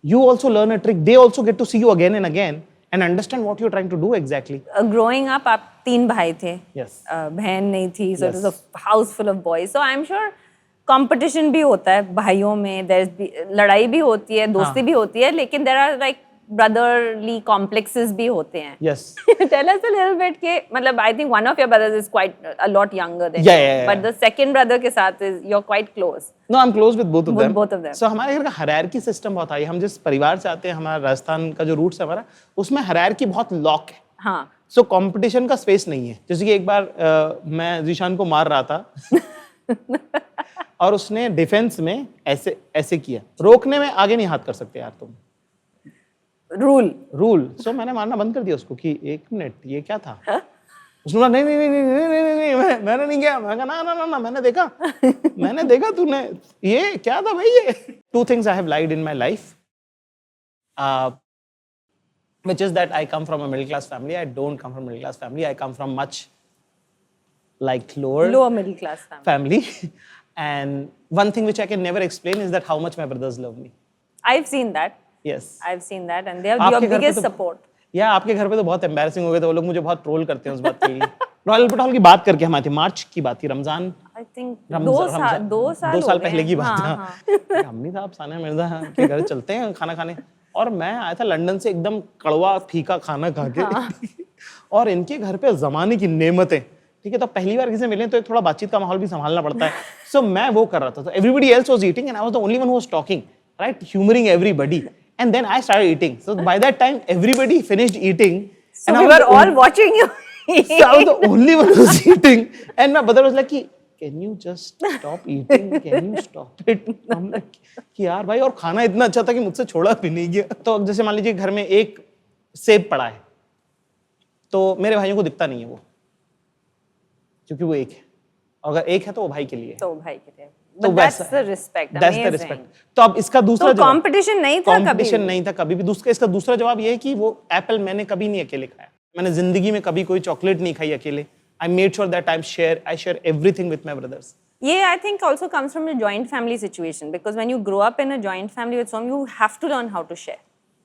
You also learn a trick. They also get to see you again and again and understand what you're trying to do exactly. Growing up, आप 3 भाई थे. Yes. बहन नहीं थी, so it was Yes. a house full of boys. So I'm sure competition भी होता है भाइयों में. लड़ाई भी होती है, दोस्ती भी होती है, लेकिन there are like brotherly complexes भी होते हैं. Yes. Tell us a little bit कि मतलब I think one of your brothers is quite a lot younger than Yeah, you, yeah, yeah. but the second brother के साथ is you're quite close. No, I'm close with both of them. Both of them. So हमारे घर का hierarchy system बहुत है। हम जिस परिवार से आते हैं, हमारा राजस्थान का जो रूट्स है हमारा, उसमें हायरार्की बहुत लॉक है। हाँ. सो कंपटीशन का स्पेस नहीं है। जैसे कि एक बार मैं जीशान को मार रहा था और उसने डिफेंस में ऐसे ऐसे किया। रोकने में आगे नहीं हाथ कर सकते यार तुम, रूल। सो मैंने मारना बंद कर दिया उसको कि 1 मिनट ये क्या था? उसने बोला नहीं नहीं नहीं नहीं नहीं नहीं, नहीं, नहीं मैंने नहीं किया। मैं कहा ना ना ना ना मैंने देखा तूने ये क्या था भाई ये। 2 things I have lied in my life, which is that I come from a middle class family. I don't come from a middle class family. I come from much like lower middle class family. And one thing which I can never explain is that how much my brothers love me. I've seen that. Yes. I've seen that, and they are your biggest support. या आपके घर पे तो बहुत embarrassing हो गए थे, वो लोग मुझे बहुत ट्रोल करते हैं उस बात के लिए। रॉयल पटाल की बात करके हमारी थी, मार्च की बात थी, रमजान। I think 2 साल पहले की बात हाँ, था। अम्मी साहब सानिया मिर्जा के घर चलते हैं खाना खाने, और मैं आया था लंदन से एकदम कड़वा फीका खाना खा के और इनके घर पे जमाने की नेमतें। ठीक है, तो पहली बार किसी से मिले तो एक थोड़ा बातचीत का माहौल भी संभालना पड़ता है। सो मैं वो कर रहा था, तो everybody else was eating and I was the only one who was talking, right, humouring everybody. And then I started eating. So by that time, everybody finished eating. So we were all watching you. So I was the only one who was eating. And my brother was like, "Can you just stop eating? Can you stop it?" I'm like, कि यार भाई, और खाना इतना अच्छा था कि मुझसे छोड़ा भी नहीं गया। तो अब जैसे मान लीजिए घर में एक सेब पड़ा है, तो मेरे भाइयों को दिखता नहीं है वो, क्योंकि वो एक है। और अगर एक है तो वो भाई के लिए है। तो भाई के लिए। तो that's the respect. That's the respect. तो अब इसका दूसरा जवाब, कंपटीशन नहीं था कभी। कंपटीशन नहीं था कभी भी। इसका दूसरा जवाब ये है कि वो एप्पल मैंने कभी नहीं अकेले खाया। मैंने जिंदगी में कभी कोई चॉकलेट नहीं खाई अकेले। I made sure that I share everything with my brothers. Yeah, I think also comes from a joint family situation, because when you grow up in a joint family with someone, you have to learn how to share.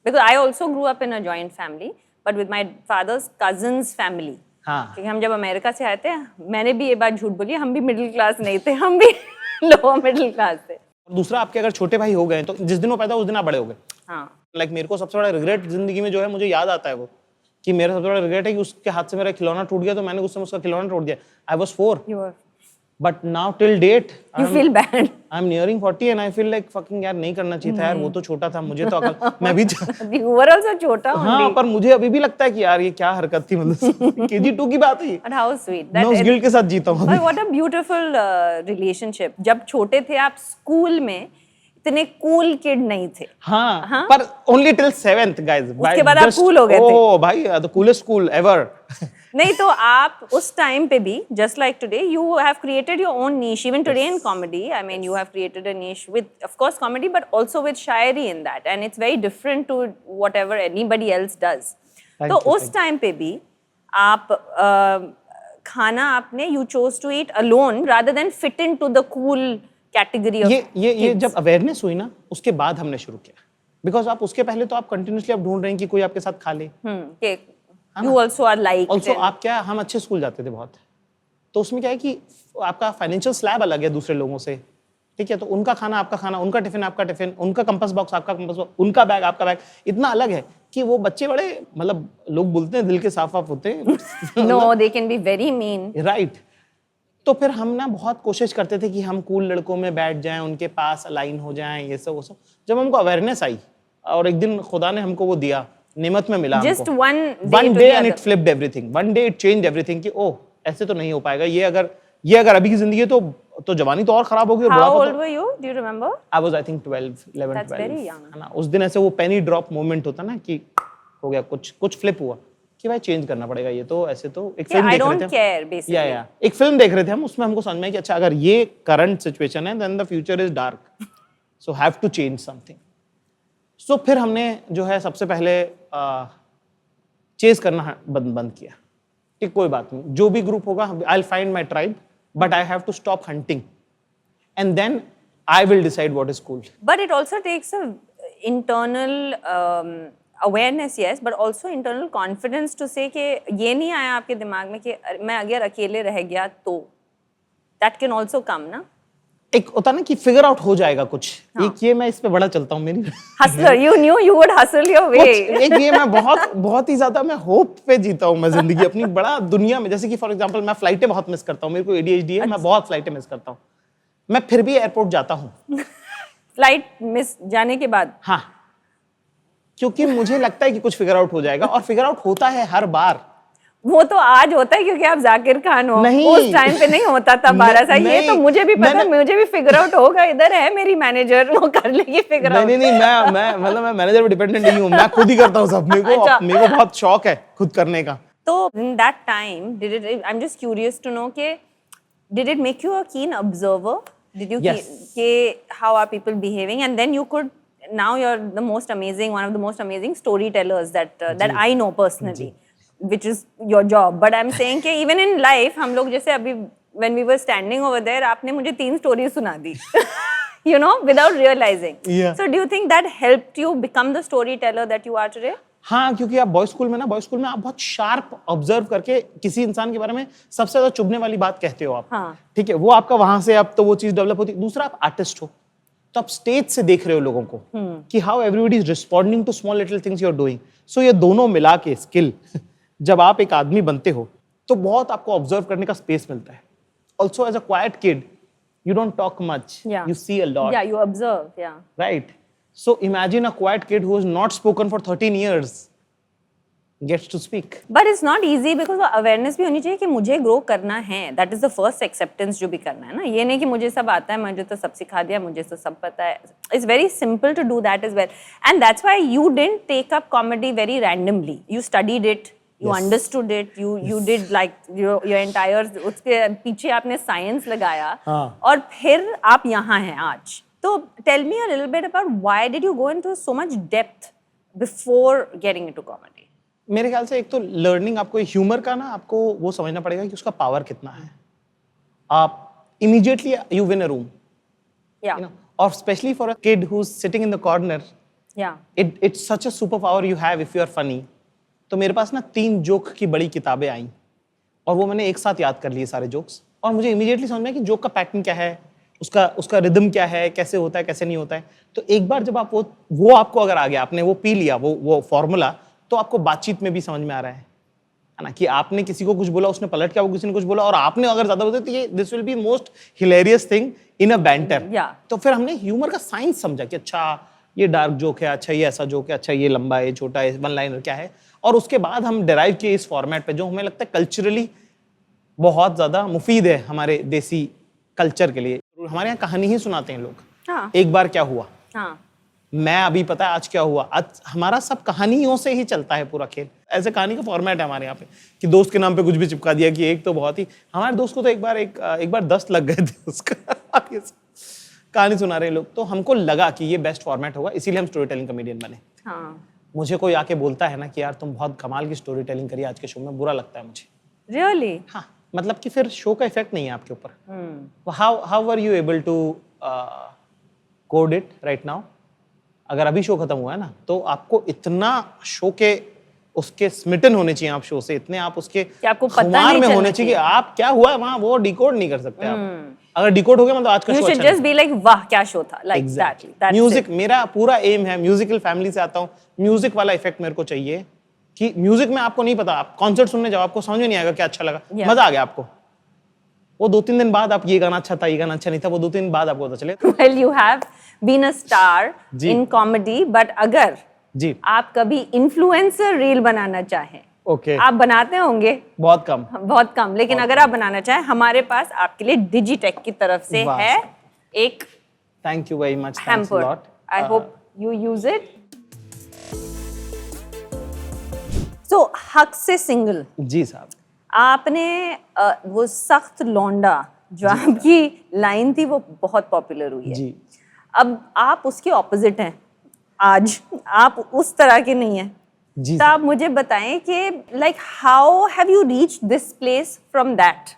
Because I also grew up in a joint family, but with my father's cousin's family. हाँ। क्योंकि हम जब America से आए थे, मैंने भी ये बात झूठ बोली, हम भी मिडिल क्लास नहीं थे, हम भी लोअर मिडिल क्लास थे। दूसरा, आपके अगर छोटे भाई हो गए तो जिस दिन वो पैदा उस दिन आप बड़े हो गए। हाँ। लाइक मेरे को सबसे बड़ा रिग्रेट जिंदगी में जो है, मुझे याद आता है वो, कि मेरा सबसे बड़ा रिग्रेट है कि उसके हाथ से मेरा खिलौना टूट गया, तो मैंने उस समय उसका खिलौना तोड़ दिया। I was 4। But now till date, you feel bad. I'm nearing 40 and I feel like fucking यार नहीं करना चाहिए था यार, वो तो छोटा था, मुझे तो अकल, मैं भी You were also छोटा only. हाँ, पर मुझे अभी भी लगता है कि यार ये क्या हरकत थी, मतलब KG2 की बात है। But how sweet. मैं उस गिल्ट के साथ जीता हूँ। But what a beautiful relationship. जब छोटे थे आप स्कूल में इतने कूल किड नहीं थे। हाँ, पर only till 7th guys. उसके बाद आप कूल हो गए थे। ओ भाई, the coolest school ever. नहीं तो आप उस टाइम पे भी, just like today, you have created your own niche. Even today in comedy, I mean, you have created a niche with, of course, comedy, but also with Shayari in that, and it's very different to whatever anybody else does. तो उस time पे भी आप खाना आपने you chose to eat alone rather than fit into the cool category of ये जब awareness हुई ना, उसके बाद हमने शुरू किया। बिकॉज आप उसके पहले तो आप कंटिन्यूसली आप ढूंढ रहे हैं कि कोई आपके साथ खा ले। You also are like. Also आप क्या, हम अच्छे स्कूल जाते थे बहुत, तो उसमें क्या है कि आपका फाइनेंशियल स्लैब अलग है दूसरे लोगों से। ठीक है, तो उनका खाना आपका खाना, उनका टिफिन आपका टिफिन, उनका कंपास बॉक्स आपका कंपास बॉक्स, उनका बैग आपका बैग इतना अलग है कि वो बच्चे बड़े, मतलब लोग बोलते हैं दिल के साफ साफ होते हैं। No, they can be very mean. Right. तो फिर हम ना बहुत कोशिश करते थे कि हम कूल लड़कों में बैठ जाएं, उनके पास अलाइन हो जाएं, ये सब वो सब। जब हमको अवेयरनेस आई और एक दिन खुदा ने हमको वो दिया, नेमत में मिला Just हमको। one day One to day the and other. it flipped everything. One day it changed everything कि ओह ऐसे तो नहीं हो पाएगा, ये अगर अभी की जिंदगी है तो जवानी तो और खराब होगी और How बुढ़ापा old तो। were you? Do you remember? I was I think 12, 11, That's 12 very young. है ना। उस दिन ऐसे वो पेनी ड्रॉप मोमेंट होता ना कि हो गया, कुछ फ्लिप हुआ कि भाई चेंज करना पड़ेगा, ये तो ऐसे तो एक Yeah, फिल्म I देख रहे don't थे हम। care basically. या एक फिल्म देख रहे थे हम, उसमें हमको समझ में आया कि अच्छा अगर ये करंट सिचुएशन है then the future is dark, so have to change something. So फिर हमने जो है सबसे पहले चेज करना बंद किया कि कोई बात नहीं, जो भी ग्रुप होगा I will find my tribe, but I have to stop hunting and then I will decide what is cool. But it also takes a internal awareness, yes, but also internal confidence to say कि ये नहीं आया आपके दिमाग में कि मैं अगर अकेले रह गया तो that can also come ना। एक होता ना कि फिगर आउट हो जाएगा कुछ। एक ये मैं इस पे बड़ा चलता हूँ मेरी Hustler, you knew you would hustle your way. एक ये मैं बहुत ही ज्यादा मैं होप पे जीता हूँ मैं जिंदगी अपनी, बड़ा दुनिया में। जैसे कि फॉर एग्जांपल मैं फ्लाइटें बहुत मिस करता हूँ, मेरे को ADHD है, मैं बहुत फ्लाइटें मिस करता हूँ, मैं फिर भी एयरपोर्ट जाता हूँ। Flight miss जाने के बाद। हाँ, क्योंकि मुझे लगता है कि कुछ फिगर आउट हो जाएगा, और फिगर आउट होता है हर बार। वो तो आज होता है क्योंकि आप जाकिर खान हो। नहीं। उस टाइम पे नहीं होता था 12 साल। ये तो नहीं, मुझे भी पता है, मुझे भी फिगर आउट होगा। इधर है मेरी मैनेजर, वो कर लेगी फिगर आउट। नहीं, मैं मैनेजर पे डिपेंडेंट नहीं हूँ, मैं खुद ही करता हूँ सब। अच्छा। मेरे को बहुत शौक है खुद करने का। तो in that time, I'm just curious to know कि did it make you a keen observer? Did you Yes. कि how are people behaving? And then you could, now you're the most amazing, one of the most amazing storytellers that I know personally, which is your job. But I'm saying कि even in life, हम लोग जैसे अभी when we were standing over there, आपने मुझे 3 stories सुना दी, you know, without realizing. Yeah. So do you think that helped you become the storyteller that you are today? हाँ, क्योंकि आप बॉयज स्कूल में आप बहुत शार्प ऑब्जर्व करके किसी इंसान के बारे में सबसे ज्यादा चुभने वाली बात कहते हो आप। हाँ। ठीक है, वो आपका वहां से अब तो वो चीज डेवलप होती है। दूसरा, आप आर्टिस्ट हो तो आप स्टेज से देख रहे हो लोगों को कि how everybody is responding to small little things you are doing. So ये दोनों मिला के स्किल जब आप एक आदमी बनते हो तो बहुत आपको ऑब्जर्व करने का स्पेस मिलता है। Also as a quiet kid you don't talk much, Yeah. you see a lot. Yeah, you observe. Yeah. Right. So imagine a quiet kid who has not spoken for 13 years gets to speak. But it's not easy because वो awareness भी होनी चाहिए कि मुझे grow करना है. That is the first acceptance जो भी करना है ना. ये नहीं कि मुझे सब आता है, मुझे तो सब सिखा दिया, मुझे तो सब पता है. It's very simple to do that as well. And that's why you didn't take up comedy very randomly. You studied it. You understood it. You did like your entire उसके पीछे आपने science लगाया. हाँ. और फिर आप यहाँ हैं आज. तो tell me a little bit about why did you go into so much depth before getting into comedy? मेरे ख्याल से एक तो लर्निंग, आपको ह्यूमर का ना आपको वो समझना पड़ेगा कि उसका पावर कितना है. आप immediately you win a room, Yeah. और specially for a kid who is sitting in the corner, Yeah. It's such a super power you have if you are funny. तो मेरे पास ना 3 जोक की बड़ी किताबें आई और वो मैंने एक साथ याद कर लिए सारे जोक्स, और मुझे इमीडिएटली समझ में आया कि जोक का पैटर्न क्या है, उसका रिदम क्या है, कैसे होता है, कैसे नहीं होता है. तो एक बार जब आप वो आपको अगर आ गया, आपने वो पी लिया वो फॉर्मूला, तो आपको बातचीत में भी समझ में आ रहा है ना, कि आपने किसी को कुछ बोला, उसने पलट के आपको किसी ने कुछ बोला, और आपने अगर ज्यादा बोला तो ये this will be most hilarious thing in a banter. Yeah. तो फिर हमने ह्यूमर का साइंस समझा कि अच्छा ये डार्क जोक है, अच्छा ये ऐसा जोक है, अच्छा ये लंबा है, छोटा है, वन लाइनर क्या है. और उसके बाद हम डिराइव किए इस फॉर्मेट पे, जो हमें लगता है कल्चरली बहुत ज्यादा मुफीद है हमारे देसी कल्चर के लिए. हमारे यहाँ कहानी ही सुनाते हैं लोग. हाँ. एक बार क्या हुआ, हाँ. मैं अभी पता है आज क्या हुआ. आज हमारा सब कहानियों से ही चलता है पूरा खेल. ऐसे कहानी का फॉर्मेट है हमारे यहाँ पे कि दोस्त के नाम पे कुछ भी चिपका दिया. कि एक तो बहुत ही, हमारे दोस्त को तो एक बार 10 लग गए थे उसका कहानी सुना रहे लोग. तो हमको लगा कि ये बेस्ट फॉर्मेट होगा, इसीलिए हम स्टोरी टेलिंग कॉमेडियन बने. हाँ. मुझे कोई आके बोलता है ना कि यार तुम बहुत कमाल की स्टोरी टेलिंग करी आज के शो में, बुरा लगता है मुझे. Really? हाँ, मतलब कि फिर शो का इफेक्ट नहीं है आपके ऊपर. How are you able to code it right now? अगर अभी शो खत्म हुआ है ना, तो आपको इतना शो के उसके स्मिटन होने चाहिए आप शो से, इतने आप उसके आपको पता खुमार नहीं में चलना होने चाहिए कि आप क्या हुआ है वहां, वो डिकोड नहीं कर सकते आप. अगर डिकोड हो गया मतलब आज का You शो should अच्छा just be like, वाह क्या शो था. Like Exactly. that. That's music it. मेरा पूरा एम है, म्यूजिकल फैमिली से आता हूँ, म्यूजिक वाला इफेक्ट मेरे को चाहिए. कि म्यूजिक में आपको नहीं पता, आप कॉन्सर्ट सुनने जाओ, आपको समझ में नहीं आएगा क्या अच्छा लगा. Yeah. मजा आ गया आपको, वो 2-3 दिन बाद आप ये गाना अच्छा था, ये गाना अच्छा नहीं था, वो 2-3 दिन बाद आपको पता चले. Well, you have been a star ji. in comedy, but अगर जी आप कभी इन्फ्लुएंसर रील बनाना चाहें, ओके आप बनाते होंगे बहुत कम बहुत कम, लेकिन अगर आप बनाना चाहें, हमारे पास आपके लिए डिजिटेक की तरफ से वाह है साहब। एक thank you very much thanks hamper. Lot I hope you use it. So हक से सिंगल, जी साहब आपने वो सख्त लौंडा जो आपकी लाइन थी वो बहुत पॉपुलर हुई है. जी अब आप उसके ऑपोजिट हैं, आज आप उस तरह के नहीं हैं. जी तो आप मुझे बताएं कि like how have you reached this place from that.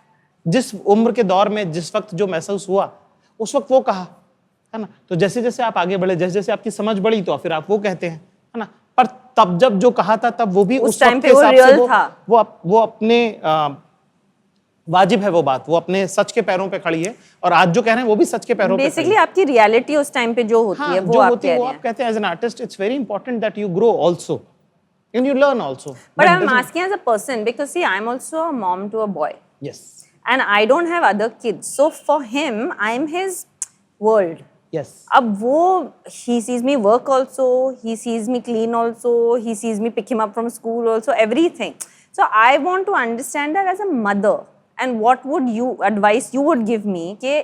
जिस उम्र के दौर में जिस वक्त जो महसूस हुआ उस वक्त वो कहा है ना. तो जैसे जैसे आप आगे बढ़े, जैसे जैसे आपकी समझ बढ़ी, तो फिर आप वो कहते हैं है ना. पर तब जब जो कहा था तब वो भी उस वक्त time के पे वो हिसाब से real था. वो अपने वाजिब है वो बात, वो अपने सच के पैरों पे खड़ी है. और आज जो कह रहे हैं वो भी सच के पैरों पे खड़ी बेसिकली है. आपकी रियलिटी उस टाइम पे जो होती हाँ, है वो जो आप होती कह है वो रहे आप हैं. कहते हैं as an artist it's very important that you grow also and you learn also. But I'm asking as a person because see, I'm also a mom to a boy Yes. and I don't have other kids. So for him, I'm his world. Yes. अब वो he sees me work also, he sees me clean also, he sees me pick him up from school also, everything. So I want to understand that as a mother and what would you advice you would give me कि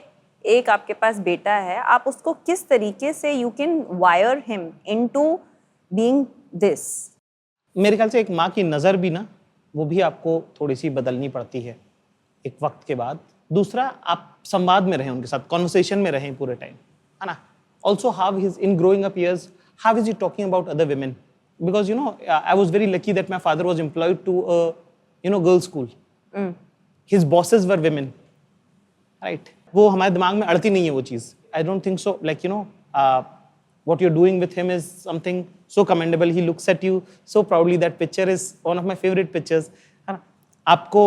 एक आपके पास बेटा है, आप उसको किस तरीके से you can wire him into being this. मेरे ख्याल से एक माँ की नज़र भी ना वो भी आपको थोड़ी सी बदलनी पड़ती है एक वक्त के बाद. दूसरा, आप संवाद में रहें उनके साथ, कॉन्वर्सेशन में रहें पूरे टाइम, है ना. Also how his in growing up years how is he talking about other women, because you know I was very lucky that my father was employed to girls school. His bosses were women, right. वो हमारे दिमाग में अड़ती नहीं है वो चीज़. I don't think so. Like you know what you're doing with him is something so commendable. He looks at you so proudly. That picture is one of my favorite pictures. है ना. आपको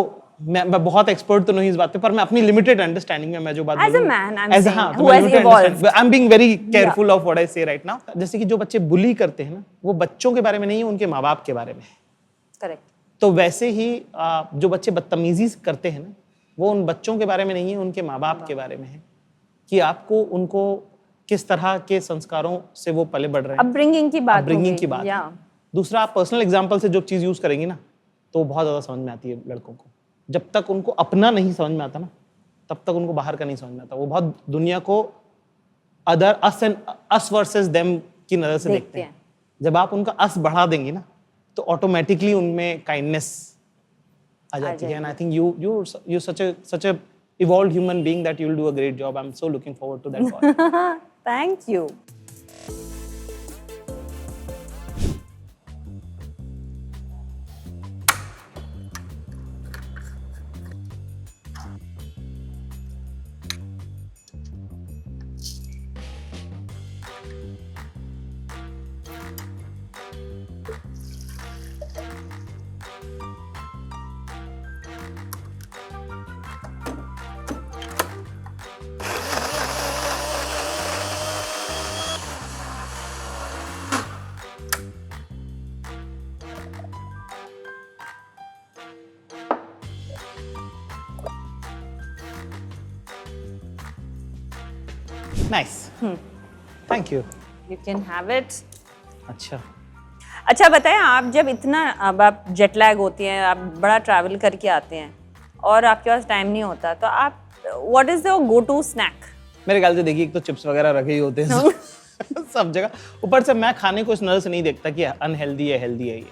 मैं बहुत एक्सपर्ट तो नहीं इस बात पे, पर मैं अपनी लिमिटेड अंडरस्टैंडिंग में मैं जो बात As a man, I'm as saying, हाँ, who has evolved. I am being very careful of what I से राइट नाउ. जैसे कि जो बच्चे बुली करते हैं ना, वो बच्चों के बारे में नहीं है, उनके माँ बाप के बारे में है. Correct. तो वैसे ही जो बच्चे बदतमीजी करते हैं ना, वो उन बच्चों के बारे में नहीं है, उनके माँ बाप के बारे में है. कि आपको उनको किस तरह के संस्कारों से वो पले बढ़ रहे हैं, अपब्रिंगिंग की बात अपब्रिंगिंग होगी, की बात. yeah. दूसरा, आप पर्सनल एग्जांपल से जो चीज़ यूज़ करेंगी ना, तो बहुत ज़्यादा समझ में आती है लड़कों को. जब तक उनको अपना नहीं समझ में आता ना, तब तक उनको बाहर का नहीं समझ में आता. वो बहुत दुनिया को अदर अस वर्सेस देम की नज़र से देखते हैं. जब आप उनका अस बढ़ा देंगी ना, तो ऑटोमेटिकली उनमें काइंडनेस आ जाती है. And I think you such a evolved human being that you'll do a great job. I'm so looking forward to that part. Thank you. Nice. Thank you. You can have it. अच्छा. अच्छा बताएं, आप जब इतना अब आप jet lag होती हैं, आप बड़ा ट्रैवल करके आते हैं और आपके पास टाइम नहीं होता, तो आप what is your go to snack? मेरे ख्याल से देखिए, एक तो चिप्स वगैरह रखे ही होते हैं सब जगह. ऊपर से मैं खाने को इस नजर से नहीं देखता कि अनहेल्दी है हेल्दी है ये.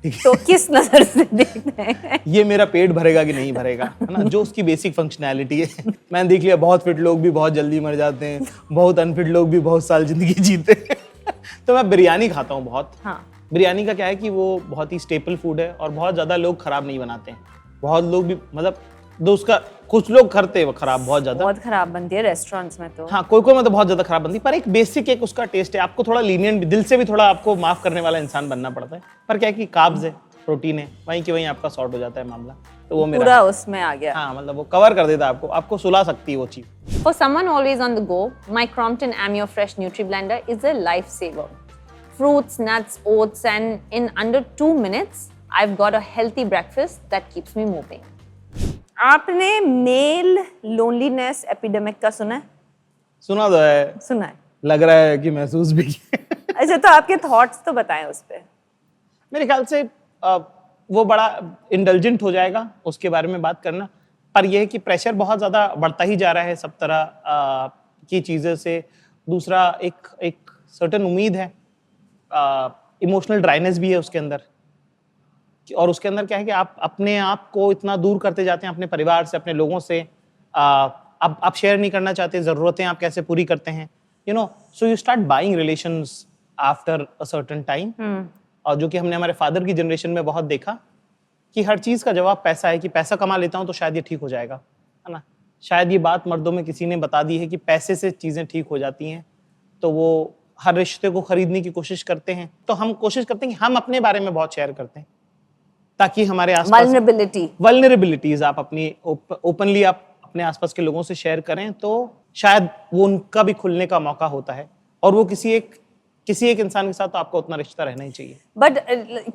तो किस नजर से देखते हैं? ये मेरा पेट भरेगा कि नहीं भरेगा, है ना, जो उसकी बेसिक फंक्शनैलिटी है. मैंने देख लिया, बहुत फिट लोग भी बहुत जल्दी मर जाते हैं, बहुत अनफिट लोग भी बहुत साल जिंदगी जीते हैं. तो मैं बिरयानी खाता हूँ बहुत. हाँ. बिरयानी का क्या है कि वो बहुत ही स्टेपल फूड है और बहुत ज़्यादा लोग खराब नहीं बनाते हैं. बहुत लोग भी मतलब दो उसका कुछ लोग करते हैं वो खराब बहुत ज़्यादा. बहुत खराब बनती है रेस्टोरेंट्स में तो. हाँ, कोई कोई मतलब बहुत ज़्यादा खराब बनती है, पर एक बेसिक एक उसका टेस्ट है. आपको थोड़ा लीनियंट, दिल से भी थोड़ा आपको माफ़ करने वाला इंसान बनना पड़ता है. पर क्या है कि कार्ब्स है, प्रोटीन है, वहीं की वहीं आपका सॉर्ट हो जाता है मामला. तो वो मेरा पूरा उसमें आ गया. हाँ, मतलब वो कवर कर देता है आपको सुला सकती है वो चीज़. For someone always on the go, my Crompton Amio Fresh Nutri Blender is a lifesaver. Fruits, nuts, oats, and in under 2 minutes, I've got a healthy breakfast that keeps me moving. आपने mail loneliness epidemic का सुना है? सुना तो है, सुना है. लग रहा है कि महसूस भी किया. अच्छा, तो आपके थॉट्स तो बताएं उस पे। मेरे ख्याल से वो बड़ा इंडल्जेंट हो जाएगा उसके बारे में बात करना, पर यह है कि प्रेशर बहुत ज़्यादा बढ़ता ही जा रहा है सब तरह की चीज़ों से। दूसरा एक एक सर्टेन उम्मीद है, इमोशनल ड्राइनेस भी है उसके अंदर, और उसके अंदर क्या है कि आप अपने आप को इतना दूर करते जाते हैं अपने परिवार से, अपने लोगों से। आप शेयर नहीं करना चाहते ज़रूरतें आप कैसे पूरी करते हैं, you know. So you start buying relations after a certain time, और जो कि हमने हमारे फादर की जनरेशन में बहुत देखा कि हर चीज़ का जवाब पैसा है, कि पैसा कमा लेता हूँ तो शायद ये ठीक हो जाएगा, है ना। शायद ये बात मर्दों में किसी ने बता दी है कि पैसे से चीज़ें ठीक हो जाती हैं, तो वो हर रिश्ते को खरीदने की कोशिश करते हैं। तो हम कोशिश करते हैं कि हम अपने बारे में बहुत शेयर करते हैं, ताकि हमारे आसपास वल्नरेबिलिटीज आप अपनी ओपनली आप अपने आसपास के लोगों से शेयर करें, तो शायद वो उनका भी खुलने का मौका होता है। और वो किसी एक इंसान के साथ तो आपका उतना रिश्ता रहना ही चाहिए। बट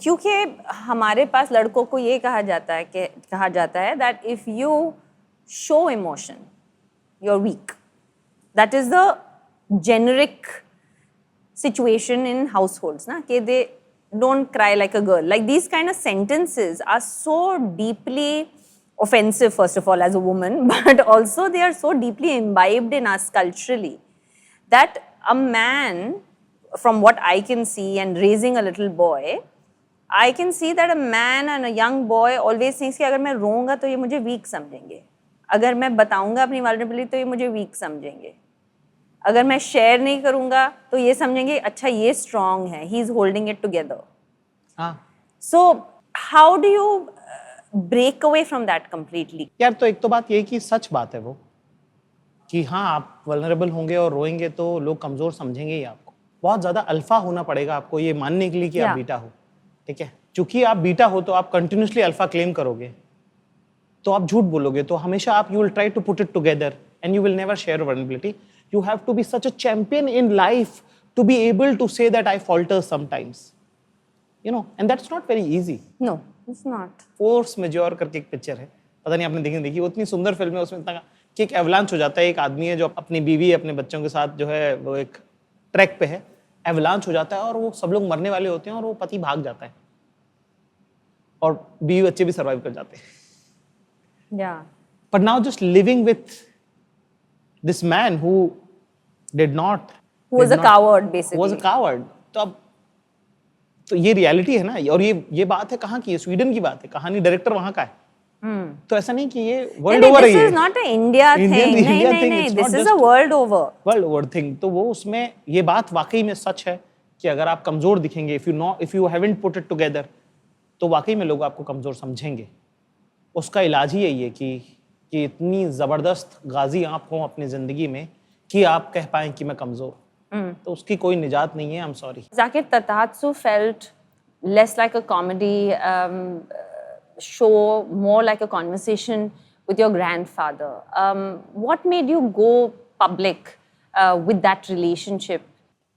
क्योंकि हमारे पास लड़कों को ये कहा जाता है that if you show emotion you are weak, that is the generic situation in households, na, ke they don't cry like a girl. Like these kind of sentences are so deeply offensive, first of all, as a woman, but also they are so deeply imbibed in us culturally that a man, from what I can see and raising a little boy, I can see that a man and a young boy always thinks कि अगर मैं रोऊंगा तो ये मुझे weak समझेंगे, अगर मैं बताऊंगा अपनी vulnerability तो ये मुझे weak समझेंगे, अगर मैं शेयर नहीं करूंगा तो ये समझेंगे अच्छा ये स्ट्रांग है, he is holding it together. So how do you break away from that completely? यार, तो एक तो बात ये कि सच बात है वो कि हाँ, आप वल्नरेबल होंगे और रोएंगे तो लोग कमजोर समझेंगे ही आपको। बहुत ज्यादा अल्फा होना पड़ेगा आपको ये मानने के लिए कि आप बीटा हो, ठीक है। चूंकि आप बीटा हो तो आप कंटिन्यूसली अल्फा क्लेम करोगे, तो आप झूठ बोलोगे, तो हमेशा आप you will try to put it together and you will never share vulnerability. You have to be such a champion in life to be able to say that I falter sometimes, you know, and that's not very easy. No, it's not. Force majeure करके एक picture है, पता नहीं आपने देखी, वो इतनी सुंदर फिल्म है। उसमें इतना कि एक एवलांच हो जाता है, एक आदमी है जो अपनी बीवी अपने बच्चों के साथ जो है वो एक ट्रैक पे है, एवलांच हो जाता है और वो सब लोग मरने वाले होते हैं और वो पति भाग जाता है और बीवी बच्चे भी सर्वाइव कर जाते हैं। Yeah. But now just living with this man who did not, who was a coward basically, was a coward, तो अब तो ये रियलिटी है ना, और ये बात है कहाँ की है? स्वीडन की बात है, कहानी डायरेक्टर वहाँ का है। तो ऐसा नहीं कि ये वर्ल्ड ओवर है, ये this is not an India thing, नहीं, this is a world over thing। तो वो उसमें ये बात वाकई में सच है कि अगर आप कमजोर दिखेंगे, if you haven't put it together, तो वाकई में लोग आपको कमजोर समझेंगे। उसका इलाज ही यही है कि इतनी जबरदस्त गाजी आप हो अपनी जिंदगी में कि आप कह पाएं कि मैं कमजोर, तो उसकी कोई निजात नहीं है। I am sorry. Zakir, Tatatsu felt less like a comedy show, more like a conversation with your grandfather. What made you go public with that relationship?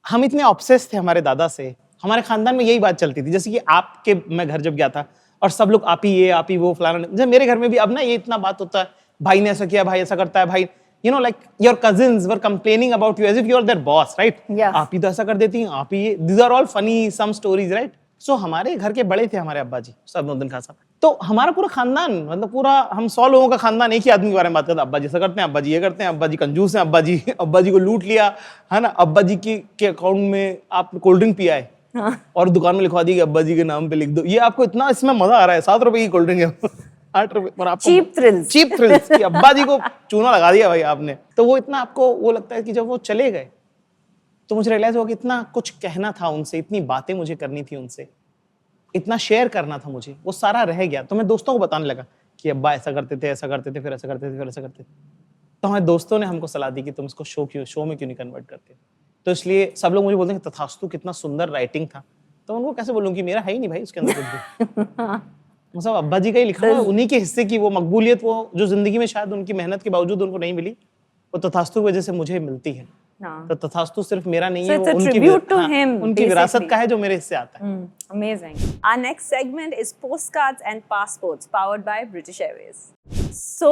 हम इतने ऑब्सेस थे हमारे दादा से, हमारे खानदान में यही बात चलती थी। जैसे कि आपके मैं घर जब गया था और सब लोग आप ही ये आप ही वो फलाना, जैसे मेरे घर में भी अब ना ये इतना बात होता है, भाई ने ऐसा किया, भाई ऐसा करता है, भाई you know, like your cousins were complaining about you as if you are their boss, right? Yeah. आप ही तो ऐसा कर देती हैं, आप ही ये, these are all funny some stories, right? So हमारे घर के बड़े थे हमारे अब्बा जी सरनुद्दीन खान साहब, तो हमारा पूरा खानदान, मतलब पूरा हम 100 लोगों का खानदान एक ही आदमी के बारे में बात करता है। अब्बा जी ऐसा करते हैं, अब्बा जी ये करते हैं, अब्बा जी कंजूस हैं, अब्बा जी को लूट लिया, है ना, अब्बा जी के अकाउंट में आप कोल्ड ड्रिंक पिया है, हाँ। और दुकान में लिखवा दी कि अब्बा जी के नाम पे लिख दो। ये आपको इतना इसमें मजा आ रहा है, 7 रुपए की कोल्ड ड्रिंक है, 8 रुपए पर आपको चीप थ्रिल्स कि अब्बा जी को चूना लगा दिया भाई आपने। तो वो इतना आपको वो लगता है कि जब वो चले गए तो मुझे रियलाइज हुआ कि इतना कुछ कहना था उनसे, इतनी बातें मुझे करनी थी उनसे, इतना शेयर करना था मुझे, वो सारा रह गया। तो मैं दोस्तों को बताने लगा कि अब्बा ऐसा करते थे, ऐसा करते थे, फिर ऐसा करते थे, फिर ऐसा करते थे। तो हमारे दोस्तों ने हमको सलाह दी कि तुम इसको शो में क्यों नहीं कन्वर्ट करते। तो इसलिए सब लोग मुझे बोलते हैं तथास्तु कितना सुंदर राइटिंग था। तो उनको कैसे बोलूँ कि मेरा है ही नहीं भाई उसके अंदर कुछ भी। मतलब अब्बा जी का ही लिखा हुआ, उन्हीं के हिस्से की वो मकबूलियत, वो जो जिंदगी में शायद उनकी मेहनत के बावजूद उनको नहीं मिली, वो तथास्तु की वजह से मुझे मिलती है। तो तथास्तु सिर्फ मेरा नहीं है, वो उनकी विरासत का है जो मेरे हिस्से आता है। Amazing. Our next segment is postcards and passports, powered by British Airways. So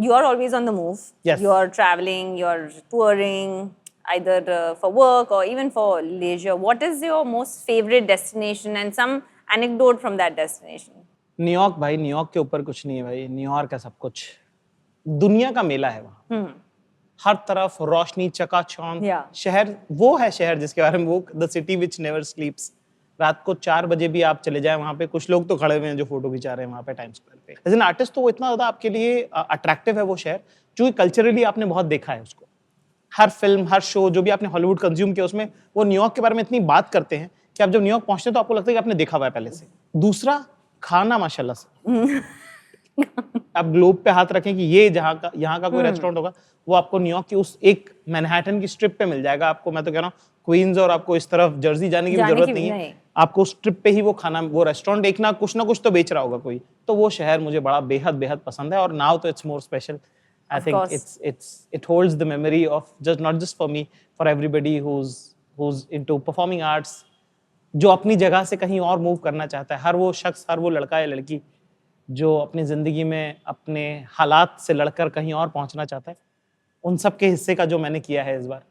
you are always on the move. Yes. You are traveling, you are touring. either for work or even for leisure, what is your most favorite destination and some anecdote from that destination? New York भाई, New York के ऊपर कुछ नहीं है भाई, New York है सब कुछ, दुनिया का मेला है वहाँ। हर तरफ रोशनी, चकाचौंध। Yeah. शहर वो है, शहर जिसके बारे में वो द सिटी विच नेवर स्लीप्स। रात को 4 बजे भी आप चले जाएं वहाँ पे, कुछ लोग तो खड़े हुए हैं जो फोटो खिंचा रहे हैं वहाँ पे टाइम स्क्वायर पे। एज एन आर्टिस्ट तो वो इतना ज्यादा आपके लिए अट्रैक्टिव है वो शहर, जो कल्चरली आपने बहुत देखा है उसको। हर फिल्म, हर शो जो भी आपने हॉलीवुड कंज्यूम किया उसमें वो न्यूयॉर्क के बारे में इतनी बात करते हैं कि आप जब न्यूयॉर्क पहुंचते हैं तो आपको लगता है कि आपने देखा हुआ है पहले से। दूसरा, खाना माशाल्लाह से। आप ग्लोब पे हाथ रखें कि ये यहाँ का कोई रेस्टोरेंट होगा, वो आपको न्यूयॉर्क की उस एक मैनहट्टन की स्ट्रिप पे मिल जाएगा। आपको, मैं तो कह रहा हूँ, क्वींस और आपको इस तरफ जर्सी जाने की भी जरूरत नहीं है। आपको स्ट्रिप पे ही वो खाना, वो रेस्टोरेंट एक ना कुछ तो बेच रहा होगा कोई। तो वो शहर मुझे बड़ा बेहद पसंद है, और नाउ तो it's more special. I think it holds the memory of not just for me, for everybody who's into performing arts, जो अपनी जगह से कहीं और मूव करना चाहता है। हर वो शख्स, हर वो लड़का या लड़की जो अपनी जिंदगी में अपने हालात से लड़कर कहीं और पहुंचना चाहता है, उन सब के हिस्से का जो मैंने किया है इस बार,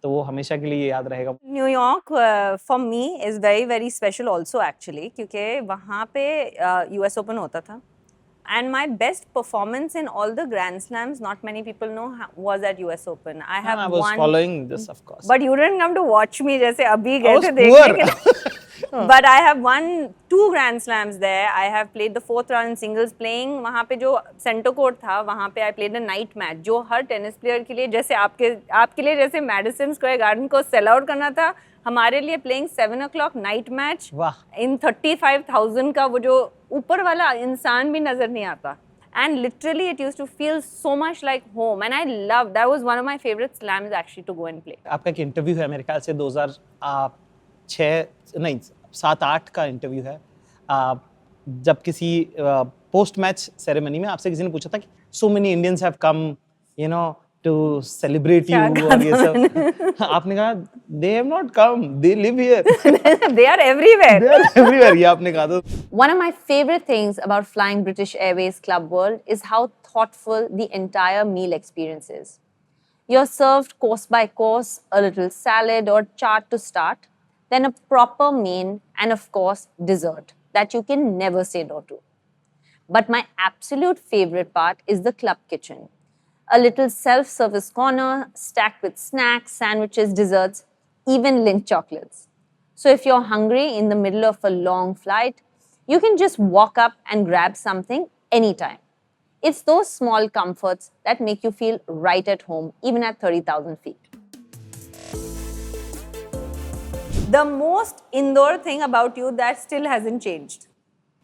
तो वो हमेशा के लिए याद रहेगा। New York for me is very special also actually, क्योंकि वहाँ पे US Open होता था, and my best performance in all the Grand Slams, not many people know, was at US Open. I was following this, of course. But you didn't come to watch me जैसे अभी गए थे देखने के लिए. But I have won 2 Grand Slams there. I have played the 4th round in singles, playing वहाँ पे जो सेंटर कोर्ट था, वहाँ पे I played a night match, जो हर टेनिस प्लेयर के लिए, जैसे आपके लिए जैसे मैडिसन स्क्वायर गार्डन को सेल आउट करना था, हमारे लिए प्लेइंग 7 o'clock नाइट मैच इन 35,000 का, वो जो ऊपर वाला इंसान भी नजर नहीं आता, and literally it used to feel so much like home, and I loved, that was one of my favorite slams actually to go and play. आपका एक इंटरव्यू है मेरे ख्याल से 7-8 का इंटरव्यू है, जब किसी पोस्ट मैच सेरेमनी में आपसे किसी ने पूछा था कि so many Indians have come, you know, to celebrate you, और ये सब। आपने कहा they have not come, they live here. They are everywhere. They are everywhere, ये आपने कहा था। One of my favorite things about flying British Airways Club World is how thoughtful the entire meal experience is. You're served course by course, a little salad or chaat to start, then a proper main, and of course dessert that you can never say no to. But my absolute favorite part is the club kitchen. A little self-service corner stacked with snacks, sandwiches, desserts, even Lindt chocolates. So if you're hungry in the middle of a long flight, you can just walk up and grab something anytime. It's those small comforts that make you feel right at home, even at 30,000 feet. The most Indore thing about you that still hasn't changed?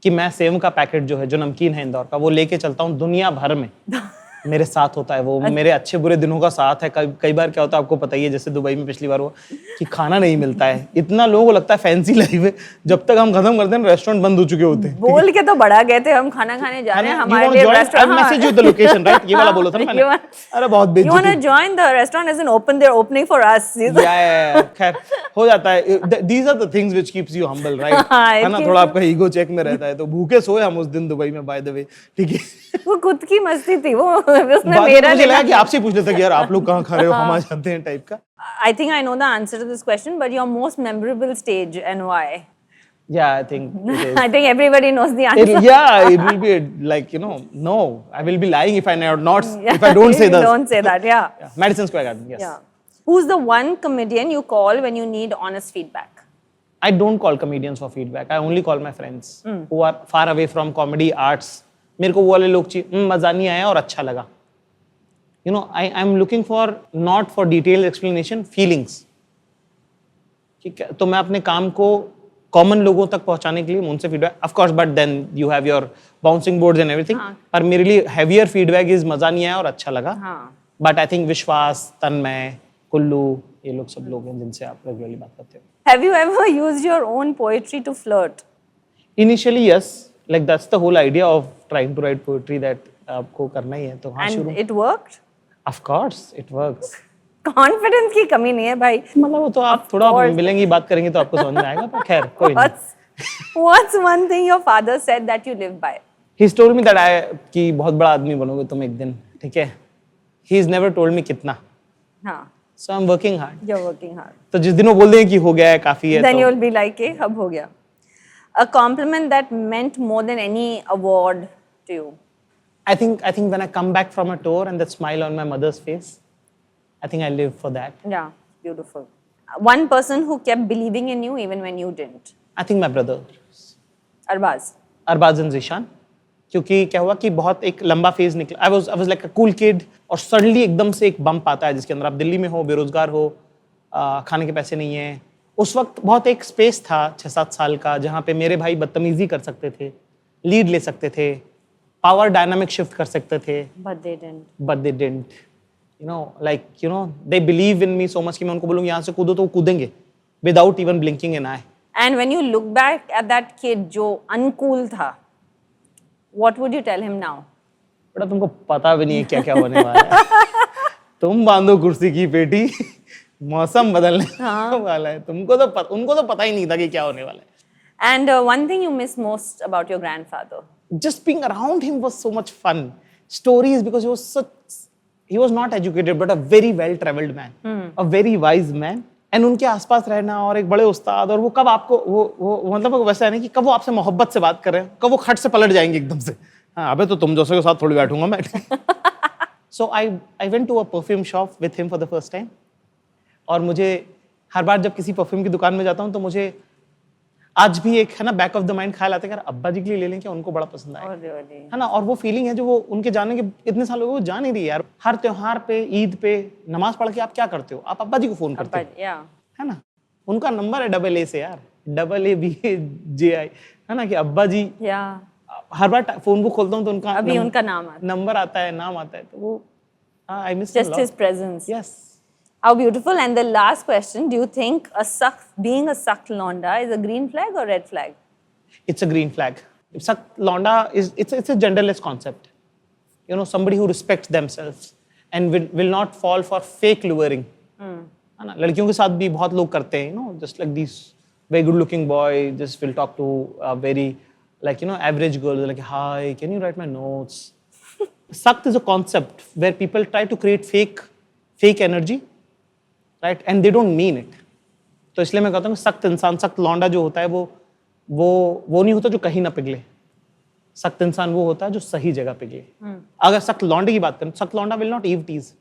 कि मैं save का packet जो है, जो नमकीन है इंदौर का, वो लेके चलता हूँ दुनिया भर में। मेरे साथ होता है वो, मेरे अच्छे बुरे दिनों का साथ है। कई बार क्या होता है आपको पता ही है, जैसे दुबई में पिछली बार हुआ कि खाना नहीं मिलता है, इतना लोगों को लगता है फैंसी लाइफ है, जब तक हम खत्म करते हैं रेस्टोरेंट बंद हो चुके होते हैं। बोल के तो बड़ा गए थे हम खाना खाने जा रहे हैं, हमारे लिए restaurant, message you the location, right, ये वाला बोला था ना मैंने। अरे बहुत बेइज्जती। You want to join the restaurant isn't open, they're opening for us. या खैर हो जाता है। These are the things which keeps you humble, right? है ना, थोड़ा आपका ईगो चेक में रहता है। तो भूखे सोए हम उस दिन दुबई में, बाय द वे, ठीक है। वो खुद की मस्ती थी, वो उसने मेरा मुझे लगा कि आपसे पूछ लेता कि यार आप लोग कहाँ खा रहे हो, हम आ जाते हैं टाइप का। I think I know the answer to this question, but your most memorable stage and why? Yeah, I think it is. I think everybody knows the answer. It will be like, no, I will be lying if I don't say that. Don't say that, yeah. Madison Square Garden, yes. Yeah. Who's the one comedian you call when you need honest feedback? I don't call comedians for feedback. I only call my friends who are far away from comedy, arts. मेरे को वो वाले लोग चाहिए, मजा नहीं आया और अच्छा लगा। I'm looking for not for detailed explanation, feelings. ठीक है, तो मैं अपने काम को कॉमन लोगों तक पहुंचाने के लिए उनसे feedback, of course, but then you have your bouncing boards and everything. पर मेरे लिए हैवियर फीडबैक इज मजा नहीं आया और अच्छा लगा। बट आई थिंक विश्वास, तन्मय, कुल्लू, ये लोग सब लोग हैं जिनसे आप रेगुलरली बात करते हो। Have you ever used your own poetry to flirt? Initially, yes. Like that's the whole idea of trying to write poetry, that आपको करना ही है, तो हाँ शुरू। And it worked? Of course, it works. Confidence की कमी नहीं है भाई। मतलब वो तो आप थोड़ा मिलेंगी, बात करेंगे तो आपको समझ में आएगा, पर खैर कोई नहीं। What's one thing your father said that you live by? He's told me that कि बहुत बड़ा आदमी बनोगे तुम एक दिन, ठीक है। He's never told me कितना। हाँ। So I'm working hard. You're working hard. तो जिस दिन वो बोल दें कि हो गया है काफी है Then तो you'll be like, "Hey, अब हो गया." A compliment that meant more than any award to you. I think when I come back from a tour and that smile on my mother's face, I think I live for that. Yeah, beautiful. One person who kept believing in you even when you didn't. I think my brother, Arbaz. Arbaz and Zishan. क्योंकि क्या हुआ कि बहुत एक लंबा phase निकला. I was like a cool kid और suddenly एकदम से एक बम्प आता है जिसके अंदर आप दिल्ली में हो, बेरोजगार हो, खाने के पैसे नहीं है. उस वक्त बहुत एक स्पेस था 6-7 साल का जहाँ पे मेरे भाई बदतमीजी कर सकते थे, लीड ले सकते थे, पावर डायनामिक शिफ्ट कर सकते थे. But they didn't. But they didn't. They believe in me so much कि मैं उनको बोलूँगी यहाँ से कूदो तो वो कूदेंगे without even blinking an eye. And when you look back at that kid जो uncool था, what would you tell him now? बेटा तुमको पता भी नहीं है क्या क्या होने वाला है. तुम बांधो कुर्सी की पेटी, मौसम बदलने वाला है. उनको तो पता ही नहीं था कि क्या होने वाला है. And one thing you miss most about your grandfather? Just being around him was so much fun. Stories, because he was not educated but a very well traveled man, a very wise man. And उनके आसपास रहना और एक बड़े उस्ताद, और वो कब आपको वो मतलब वैसा है ना कि कब वो आपसे मोहब्बत से बात कर रहे हैं, कब वो खट से पलट जाएंगे एकदम से. हाँ अबे तो तुम जैसे के साथ थोड़ी बैठूंगा मैं. So I went to a perfume shop with him for the first time. और मुझे हर बार जब किसी परफ्यूम की दुकान में जाता हूँ तो मुझे आज भी एक है ना बैक ऑफ द माइंड ख्याल आता है यार अब्बा जी के लिए ले लें क्या, उनको बड़ा पसंद आएगा. है ना. और वो फीलिंग है जो वो उनके जाने के इतने साल हो गए वो जा नहीं रही यार. हर त्योहार पे, ईद पे नमाज पढ़ के आप क्या करते हो, आप अब्बा जी को फोन करते हो. है ना. उनका नंबर है AA से यार, AABAJI, है ना, कि अब्बा जी. हर बार फोन बुक खोलता हूँ तो उनका अभी उनका नाम नंबर आता है, नाम आता है. तो वो I miss just his presence. Yes. How beautiful. And the last question, do you think being a Sakt Londa is a green flag or red flag? It's a green flag. Sakt Londa it's a genderless concept. Somebody who respects themselves and will not fall for fake luring. है ना. लड़कियों के साथ भी बहुत लोग करते हैं, just like these very good looking boy just will talk to a very average girl, like, hi, can you write my notes? Sakt is a concept where people try to create fake energy, right? And they don't mean it. तो इसलिए मैं कहता हूँ सख्त इंसान, सख्त लौंडा जो होता है वो नहीं होता जो कहीं ना पिघले. सख्त इंसान वो होता है जो सही जगह पिघले. अगर सख्त लौंडे की बात करें, सख्त लौंडा विल नॉट ईव टीज.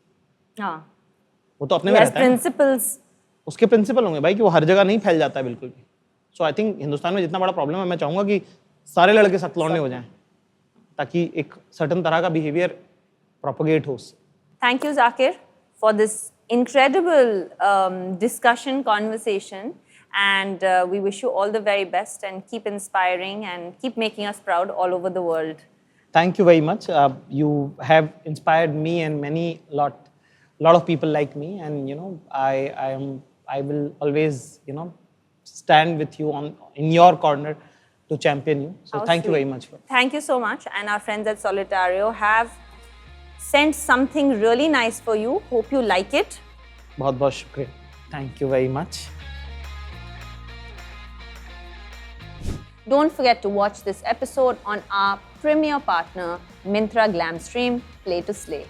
वो तो अपने में रहता है. प्रिंसिपल्स, उसके प्रिंसिपल होंगे भाई कि वो हर जगह नहीं फैल जाता है बिल्कुल भी. सो आई थिंक हिंदुस्तान में जितना बड़ा प्रॉब्लम है, मैं चाहूंगा कि सारे लड़के सख्त लौंडे हो जाएं ताकि एक सर्टन तरह का बिहेवियर प्रोपगेट हो. Thank you Zakir for this incredible discussion, conversation, and we wish you all the very best and keep inspiring and keep making us proud all over the world. Thank you very much. You have inspired me and lot of people like me, and I will always stand with you in your corner to champion you. So thank you very much. Thank you so much. And our friends at Solitario have sent something really nice for you. Hope you like it. बहुत शुक्रिया. Thank you very much. Don't forget to watch this episode on our premier partner, Myntra Glamstream Play to Slay.